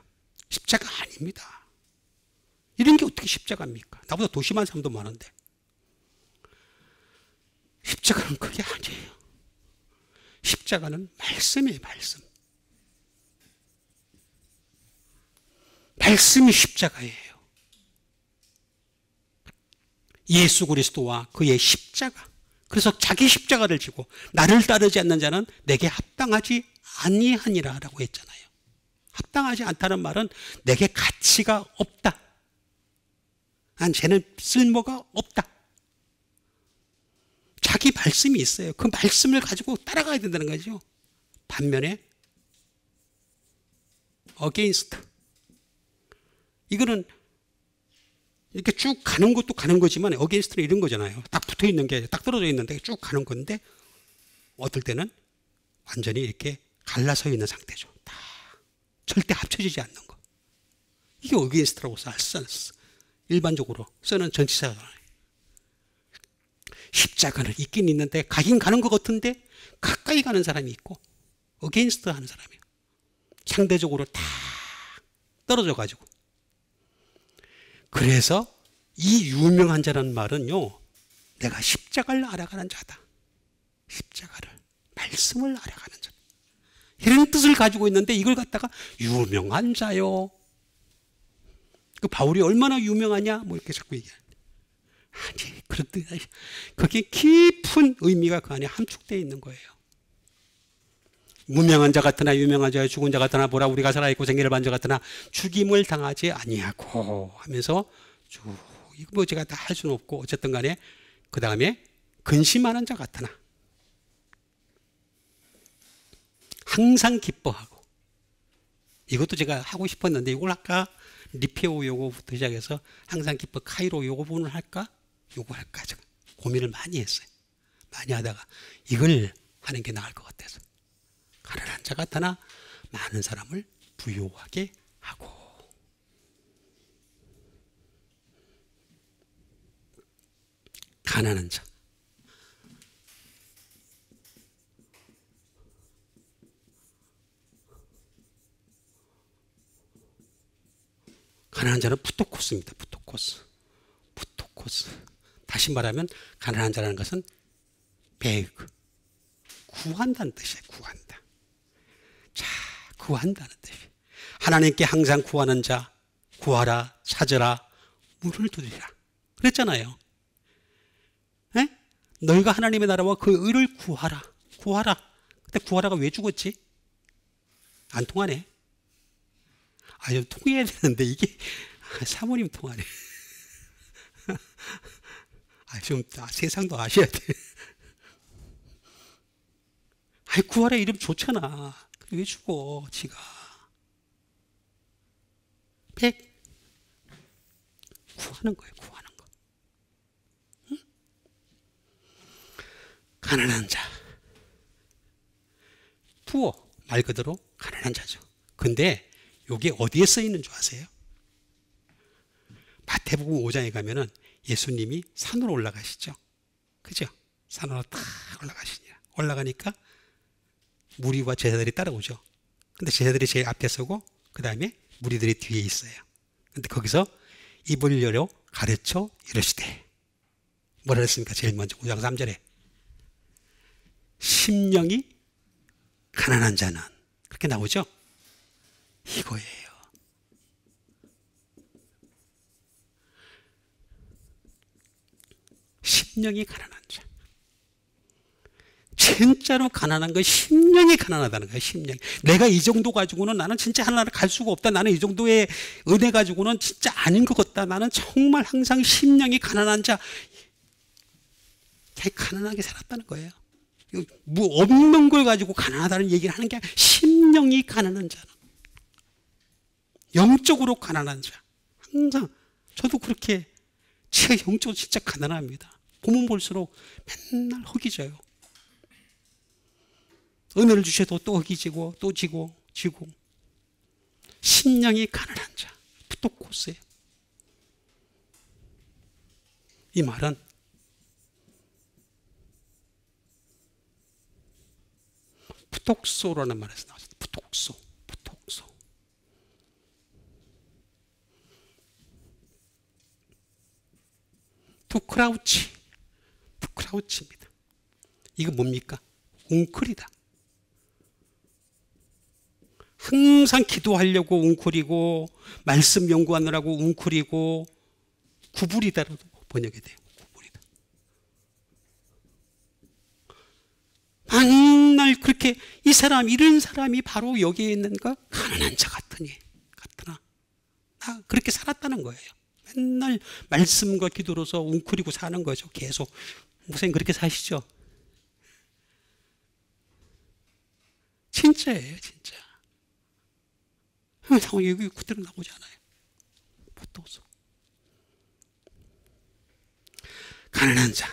십자가 아닙니다. 이런 게 어떻게 십자가입니까? 나보다 더 심한 사람도 많은데. 십자가는 그게 아니에요. 십자가는 말씀이에요, 말씀. 말씀이 십자가예요. 예수 그리스도와 그의 십자가. 그래서 자기 십자가를 지고 나를 따르지 않는 자는 내게 합당하지 아니하니라 라고 했잖아요. 합당하지 않다는 말은 내게 가치가 없다. 난 쟤는 쓸모가 없다. 자기 말씀이 있어요. 그 말씀을 가지고 따라가야 된다는 거죠. 반면에 against, 이거는 이렇게 쭉 가는 것도 가는 거지만 against는 이런 거잖아요. 딱 붙어 있는 게, 딱 떨어져 있는데 쭉 가는 건데 어떨 때는 완전히 이렇게 갈라서 있는 상태죠. 다 절대 합쳐지지 않는 거. 이게 against라고 일반적으로 쓰는 전치사잖아요. 십자가는 있긴 있는데 가긴 가는 것 같은데 가까이 가는 사람이 있고 against 하는 사람이에요. 상대적으로 다 떨어져 가지고. 그래서 이 유명한 자라는 말은요, 내가 십자가를 알아가는 자다. 십자가를, 말씀을 알아가는 자다. 이런 뜻을 가지고 있는데 이걸 갖다가 유명한 자요. 그 바울이 얼마나 유명하냐? 뭐 이렇게 자꾸 얘기해요. 아니, 그런데 그게 깊은 의미가 그 안에 함축되어 있는 거예요. 무명한 자 같으나 유명한 자여, 죽은 자 같으나 보라 우리가 살아있고 생기를 받은 자 같으나 죽임을 당하지 아니하고 하면서 쭉, 이거 뭐 제가 다 할 수는 없고 어쨌든 간에 그 다음에 근심하는 자 같으나 항상 기뻐하고, 이것도 제가 하고 싶었는데 이걸 아까 리페오 요거부터 시작해서 항상 기뻐 카이로 요거 부분을 할까? 요거 할까? 제가 고민을 많이 했어요. 많이 하다가 이걸 하는 게 나을 것 같아서 가난한 자가 나타나 많은 사람을 부유하게 하고 가난한 자 가난한 자는 푸토코스입니다. 푸토코스. 다시 말하면 가난한 자라는 것은 베그 구한다는 뜻이에요. 구한다. 자, 구한다는 뜻이에요. 하나님께 항상 구하는 자 구하라 찾으라 문을 두드리라 그랬잖아요. 에? 너희가 하나님의 나라와 그 의를 구하라. 근데 구하라가 왜 죽었지? 안 통하네. 좀 통해야 되는데 이게 사모님 통하네. 세상도 아셔야 돼. 구하라 이름 좋잖아. 왜 죽어 지가. 100 구하는 거예요. 구하는 거. 응? 가난한 자 부어 말 그대로 가난한 자죠. 근데 이게 어디에 써 있는 줄 아세요? 마태복음 5장에 가면은 예수님이 산으로 올라가시죠. 그죠? 산으로 딱 올라가니까 무리와 제자들이 따라오죠. 근데 제자들이 제일 앞에 서고 그 다음에 무리들이 뒤에 있어요. 근데 거기서 입을 열어 가르쳐 이르시되 뭐라 했습니까? 제일 먼저 5장 3절에 심령이 가난한 자는 그렇게 나오죠. 이거예요. 심령이 가난한 자. 진짜로 가난한 건 심령이 가난하다는 거예요. 심령이. 내가 이 정도 가지고는 나는 진짜 하나를 갈 수가 없다. 나는 이 정도의 은혜 가지고는 진짜 아닌 것 같다. 나는 정말 항상 심령이 가난한 자. 가난하게 살았다는 거예요. 뭐 없는 걸 가지고 가난하다는 얘기를 하는 게 아니라 심령이 가난한 자는. 영적으로 가난한 자. 항상 저도 그렇게 제가 영적으로 진짜 가난합니다. 보면 볼수록 맨날 허기져요. 은혜를 주셔도 또 허기지고 또 지고 심령이 가난한 자. 푸토코스예요. 이 말은 푸톡소라는 말에서 나왔어요. 푸톡소. 투크라우치입니다. 이거 뭡니까? 웅크리다. 항상 기도하려고 웅크리고 말씀 연구하느라고 웅크리고 구부리다라도 번역이 돼요. 구부리다. 맨날 그렇게 이런 사람이 바로 여기에 있는가? 가난한 자 같으나 나 그렇게 살았다는 거예요. 맨날 말씀과 기도로서 웅크리고 사는 거죠. 계속. 목사님 그렇게 사시죠? 진짜예요. 진짜. 여기 그대로 나오지 않아요. 보통서. 가난한 자.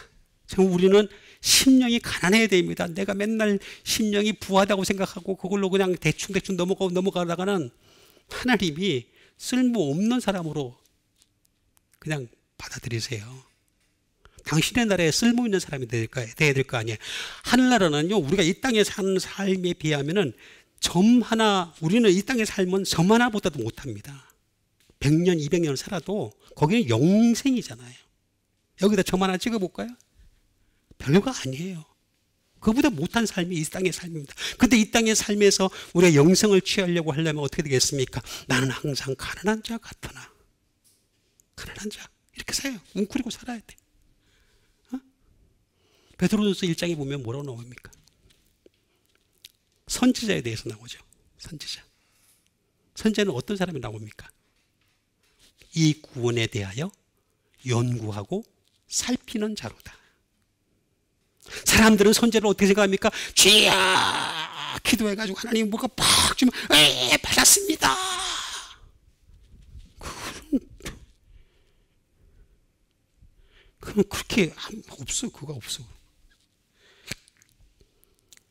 지금 우리는 심령이 가난해야 됩니다. 내가 맨날 심령이 부하다고 생각하고 그걸로 그냥 대충 넘어가다가는 하나님이 쓸모없는 사람으로 그냥 받아들이세요. 당신의 나라에 쓸모있는 사람이 돼야 될 거 아니에요. 하늘나라는요, 우리가 이 땅에 사는 삶에 비하면은 우리는 이 땅에 살면 점 하나보다도 못합니다. 100년, 200년을 살아도 거기는 영생이잖아요. 여기다 점 하나 찍어볼까요? 별거 아니에요. 그보다 못한 삶이 이 땅의 삶입니다. 근데 이 땅의 삶에서 우리가 영생을 취하려고 하려면 어떻게 되겠습니까? 나는 항상 가난한 자 같으나. 가난한 자. 이렇게 살아요. 웅크리고 살아야 돼. 베드로전서 1장에 보면 뭐라고 나옵니까? 선지자에 대해서 나오죠. 선지자. 선지자는 어떤 사람이 나옵니까? 이 구원에 대하여 연구하고 살피는 자로다. 사람들은 선지자를 어떻게 생각합니까? 주야 기도해가지고 하나님 뭐가 팍 주면 받았습니다. 그러면 그렇게 없어. 그거 없어.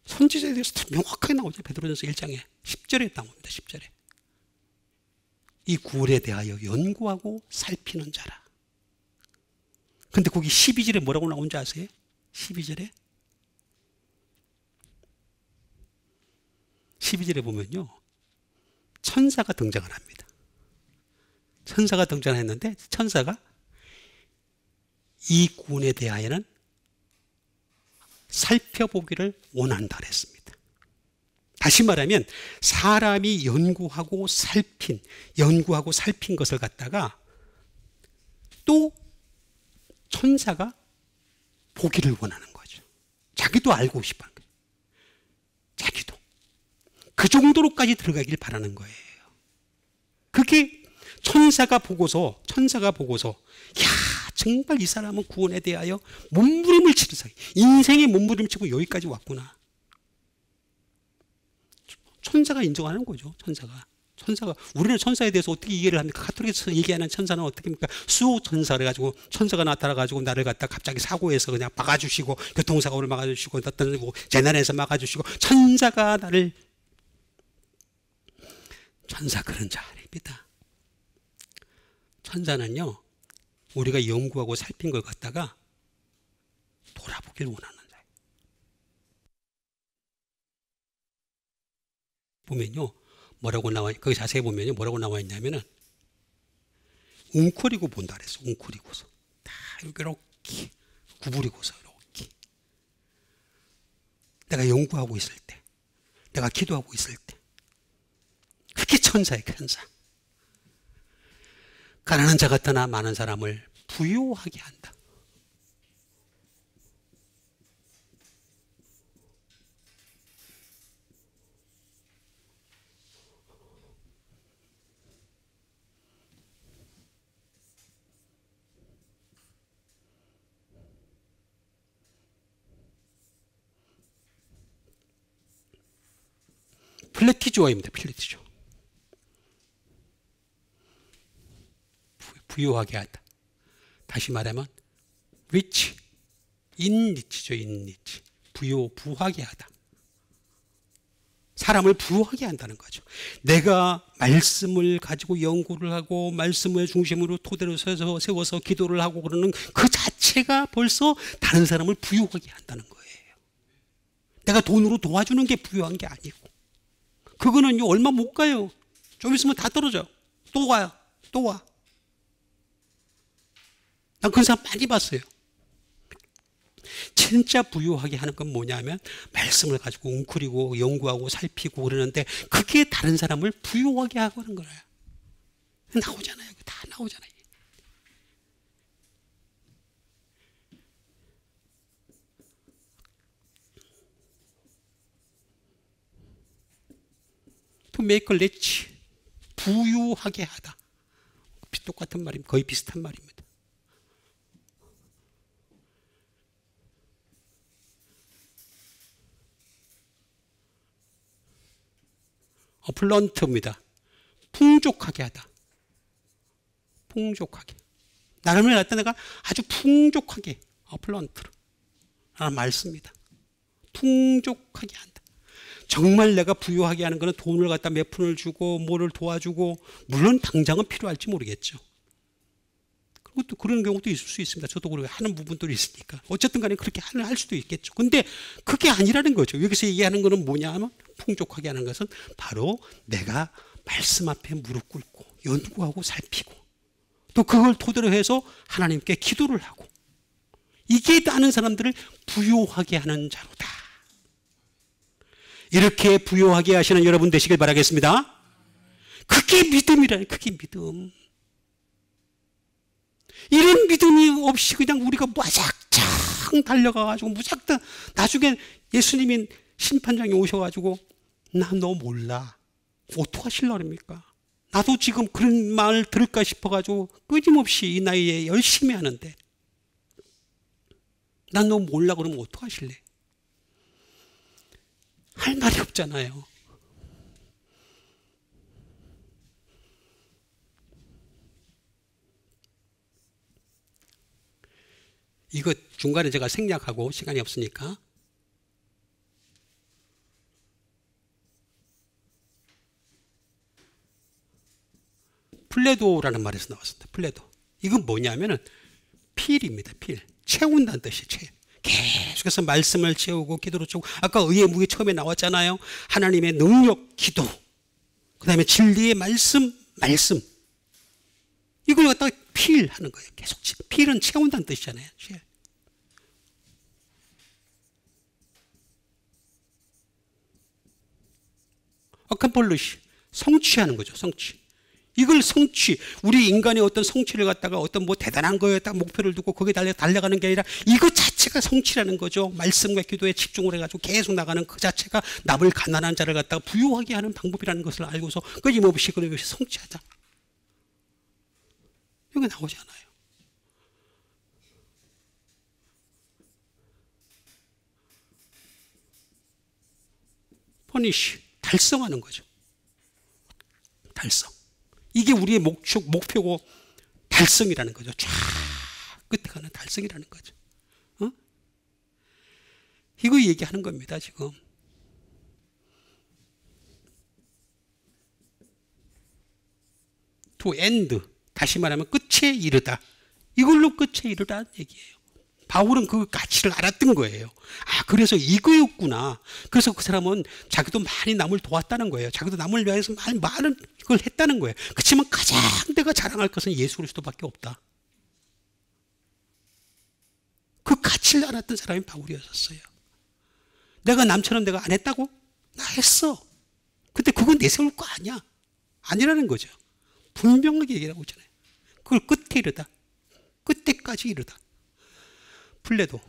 선지자에 대해서 명확하게 나오죠. 베드로전서 1장에 10절에 나옵니다. 10절에. 이 구원에 대하여 연구하고 살피는 자라. 근데 거기 12절에 뭐라고 나온지 아세요? 12절에 보면요. 천사가 등장을 합니다. 천사가 등장했는데 천사가 이 구원에 대하여는 살펴보기를 원한다 그랬습니다. 다시 말하면 사람이 연구하고 살핀 것을 갖다가 또 천사가 보기를 원하는 거죠. 자기도 알고 싶어 하는 거예요. 자기도. 그 정도로까지 들어가길 바라는 거예요. 그게 천사가 보고서 야 정말 이 사람은 구원에 대하여 몸부림을 치는 사람, 인생의 몸부림을 치고 여기까지 왔구나. 천사가 인정하는 거죠. 천사가 우리는 천사에 대해서 어떻게 이해를 합니까? 가톨릭에서 얘기하는 천사는 어떻게 합니까? 수호 천사를 가지고 천사가 나타나가지고 나를 갖다 갑자기 사고에서 그냥 막아주시고 교통사고를 막아주시고 어떤 재난에서 막아주시고 천사가 나를 천사 그런 자 아닙니다. 천사는요 우리가 연구하고 살핀 걸 갖다가 돌아보길 원하는 자예요. 보면요 뭐라고 나와 거기 자세히 보면요 뭐라고 나와 있냐면은 웅크리고 본다 그랬어. 웅크리고서 다 이렇게 구부리고서 이렇게 내가 연구하고 있을 때, 내가 기도하고 있을 때, 그게 천사예요. 천사. 가난한 자 같으나 많은 사람을 부유하게 한다. 플래티조어입니다. 플래티조. 부유하게 하다. 다시 말하면 rich, 인리치죠. 인리치. 부하게 하다. 사람을 부하게 한다는 거죠. 내가 말씀을 가지고 연구를 하고 말씀을 중심으로 토대로 세워서 기도를 하고 그러는 그 자체가 벌써 다른 사람을 부유하게 한다는 거예요. 내가 돈으로 도와주는 게 부유한 게 아니고 그거는요 얼마 못 가요. 좀 있으면 다 떨어져. 또 와요. 또 와. 난 그런 사람 많이 봤어요. 진짜 부유하게 하는 건 뭐냐면 말씀을 가지고 웅크리고 연구하고 살피고 그러는데 그게 다른 사람을 부유하게 하고 하는 거예요. 나오잖아요. 다 나오잖아요. To make rich, 부유하게 하다. 똑같은 말입니다. 거의 비슷한 말입니다. 플런트입니다. 풍족하게 하다. 풍족하게. 나름을 갖다 내가 아주 풍족하게 플런트로 라는 말씀입니다. 풍족하게 한다. 정말 내가 부유하게 하는 것은 돈을 갖다 몇 푼을 주고 뭐를 도와주고 물론 당장은 필요할지 모르겠죠. 그리고 또 그런 경우도 있을 수 있습니다. 저도 그렇게 하는 부분들이 있으니까 어쨌든 간에 그렇게 할 수도 있겠죠. 근데 그게 아니라는 거죠. 여기서 얘기하는 것은 뭐냐 하면 풍족하게 하는 것은 바로 내가 말씀 앞에 무릎 꿇고 연구하고 살피고 또 그걸 토대로 해서 하나님께 기도를 하고 이게 다른 사람들을 부유하게 하는 자로다. 이렇게 부유하게 하시는 여러분 되시길 바라겠습니다. 그게 믿음이라는 그게 믿음. 이런 믿음이 없이 그냥 우리가 무작정 달려가가지고 무작정 나중에 예수님이 심판장에 오셔가지고 나 너 몰라. 어떡하시려고 합니까? 나도 지금 그런 말 들을까 싶어가지고 끊임없이 이 나이에 열심히 하는데 난 너 몰라 그러면 어떡하실래? 할 말이 없잖아요. 이거 중간에 제가 생략하고 시간이 없으니까. 플레도라는 말에서 나왔습니다. 플레도. 이건 뭐냐면은 필입니다. 필. 채운다는 뜻이에요. 계속해서 말씀을 채우고 기도로 채우고, 아까 의의 무기 처음에 나왔잖아요. 하나님의 능력, 기도, 그 다음에 진리의 말씀. 이걸 갖다가 필하는 거예요. 계속 필은 채운다는 뜻이잖아요. 아카폴로시, 성취하는 거죠. 성취. 이걸 성취, 우리 인간의 어떤 성취를 갖다가 어떤 뭐 대단한 거에 딱 목표를 두고 거기에 달려가는 게 아니라 이거 자체가 성취라는 거죠. 말씀과 기도에 집중을 해가지고 계속 나가는 그 자체가 남을 가난한 자를 갖다가 부유하게 하는 방법이라는 것을 알고서 끊임없이 그것이 성취하자. 여기 나오지 않아요. 퍼니쉬, 달성하는 거죠. 달성. 이게 우리의 목표고 달성이라는 거죠. 쫙 끝에 가는 달성이라는 거죠. 어? 이거 얘기하는 겁니다, 지금. To end. 다시 말하면 끝에 이르다. 이걸로 끝에 이르다는 얘기예요. 바울은 그 가치를 알았던 거예요. 아, 그래서 이거였구나. 그래서 그 사람은 자기도 많이 남을 도왔다는 거예요. 자기도 남을 위해서 많은 걸 했다는 거예요. 그렇지만 가장 내가 자랑할 것은 예수 그리스도밖에 없다. 그 가치를 알았던 사람이 바울이었어요. 내가 남처럼 내가 안 했다고? 나 했어. 근데 그건 내세울 거 아니야. 아니라는 거죠. 분명하게 얘기하고 있잖아요. 그걸 끝에 이르다. 끝에까지 이르다. 플레도.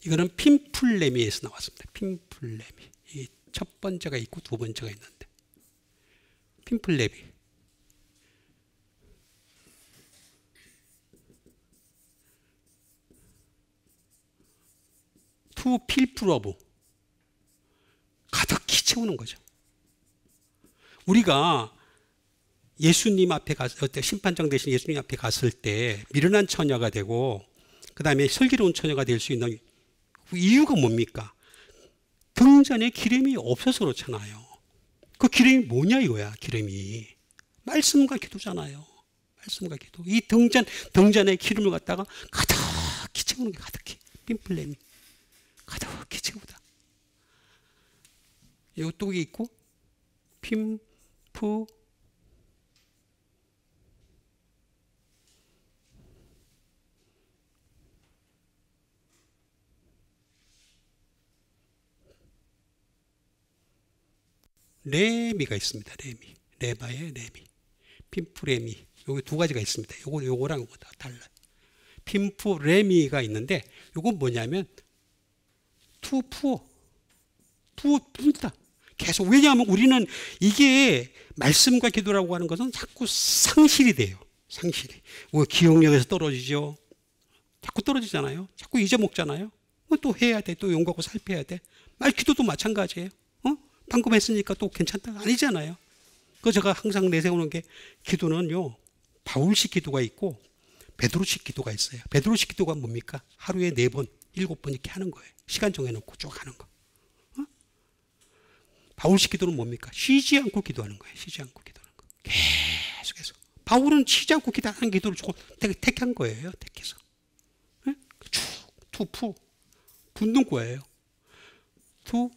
이거는 핀플레미에서 나왔습니다. 핀플레미. 이 첫 번째가 있고 두 번째가 있는데. 핀플레미. 투 필프러브. 가득히 채우는 거죠. 우리가 예수님 앞에 갔을 때, 심판장 대신 예수님 앞에 갔을 때 미련한 처녀가 되고 그 다음에 슬기로운 처녀가 될 수 있는 이유가 뭡니까? 등잔에 기름이 없어서 그렇잖아요. 그 기름이 뭐냐 이거야. 기름이 말씀과 기도잖아요. 말씀과 기도. 이 등잔에 기름을 갖다가 가득히 채우는 게 가득히. 핀플레미. 가득히 채우다. 요쪽이 있고 핀프 레미가 있습니다. 레미. 레바의 레미. 핀프레미. 여기 두 가지가 있습니다. 요거랑 요거 다 달라요. 핀프레미가 있는데 요건 뭐냐면 부다. 계속. 왜냐하면 우리는 이게 말씀과 기도라고 하는 것은 자꾸 상실이 돼요. 상실이. 기억력에서 떨어지죠. 자꾸 떨어지잖아요. 자꾸 잊어먹잖아요. 또 해야 돼. 또 용기하고 살펴야 돼. 말 기도도 마찬가지예요. 방금 했으니까 또 괜찮다. 아니잖아요. 그 제가 항상 내세우는 게 기도는요. 바울식 기도가 있고 베드로식 기도가 있어요. 베드로식 기도가 뭡니까? 하루에 4번, 7번 이렇게 하는 거예요. 시간 정해놓고 쭉 하는 거. 바울식 기도는 뭡니까? 쉬지 않고 기도하는 거예요. 쉬지 않고 기도하는 거. 계속해서. 바울은 쉬지 않고 기도하는 기도를 조금 택한 거예요. 택해서. 쭉, 투, 붙는 거예요. 투,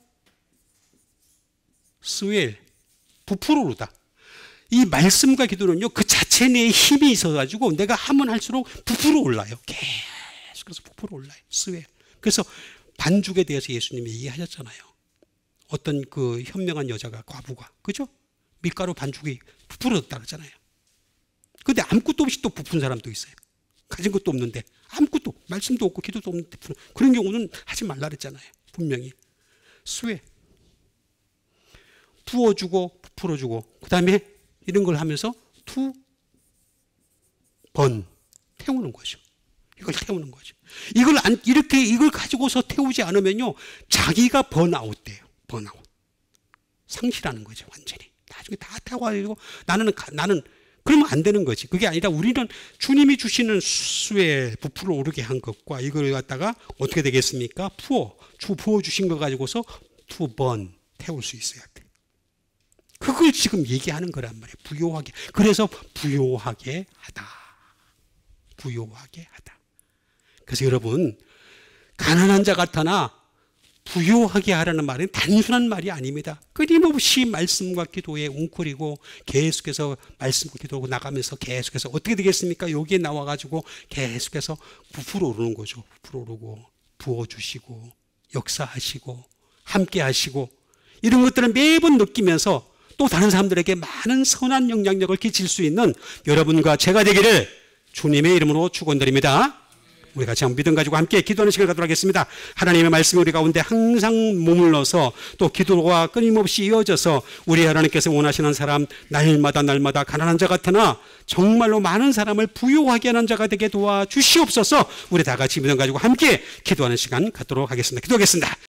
스웰, 부풀어오르다. 이 말씀과 기도는요, 그 자체 내에 힘이 있어가지고 내가 하면 할수록 부풀어 올라요. 계속해서 부풀어 올라요. 스웰. 그래서 반죽에 대해서 예수님이 얘기하셨잖아요. 어떤 그 현명한 여자가, 과부가, 그죠? 밀가루 반죽이 부풀어졌다 그러잖아요. 근데 아무것도 없이 또 부푼 사람도 있어요. 가진 것도 없는데, 아무것도, 말씀도 없고 기도도 없는데, 그런 경우는 하지 말라 그랬잖아요. 분명히. 스웰. 부어주고 부풀어주고 그 다음에 이런 걸 하면서 2번 태우는 거죠. 이걸 태우는 거죠. 이걸 가지고서 태우지 않으면요, 자기가 번아웃 돼요. 번아웃. 상실하는 거죠, 완전히. 나중에 다 태워가지고 나는 그러면 안 되는 거지. 그게 아니라 우리는 주님이 주시는 수에 부풀어 오르게 한 것과 이걸 갖다가 어떻게 되겠습니까? 부어 주신 거 가지고서 2번 태울 수 있어야 돼. 그걸 지금 얘기하는 거란 말이에요. 부요하게. 그래서 부요하게 하다. 부요하게 하다. 그래서 여러분, 가난한 자 같으나 부요하게 하라는 말은 단순한 말이 아닙니다. 끊임없이 말씀과 기도에 웅크리고 계속해서 말씀과 기도하고 나가면서 계속해서 어떻게 되겠습니까? 여기에 나와가지고 계속해서 부풀어 오르는 거죠. 부풀어 오르고 부어주시고 역사하시고 함께 하시고 이런 것들을 매번 느끼면서 또 다른 사람들에게 많은 선한 영향력을 끼칠 수 있는 여러분과 제가 되기를 주님의 이름으로 축원드립니다. 우리 같이 한번 믿음 가지고 함께 기도하는 시간을 갖도록 하겠습니다. 하나님의 말씀이 우리 가운데 항상 머물러서 또 기도가 끊임없이 이어져서 우리 하나님께서 원하시는 사람 날마다 가난한 자 같으나 정말로 많은 사람을 부유하게 하는 자가 되게 도와주시옵소서. 우리 다 같이 믿음 가지고 함께 기도하는 시간 갖도록 하겠습니다. 기도하겠습니다.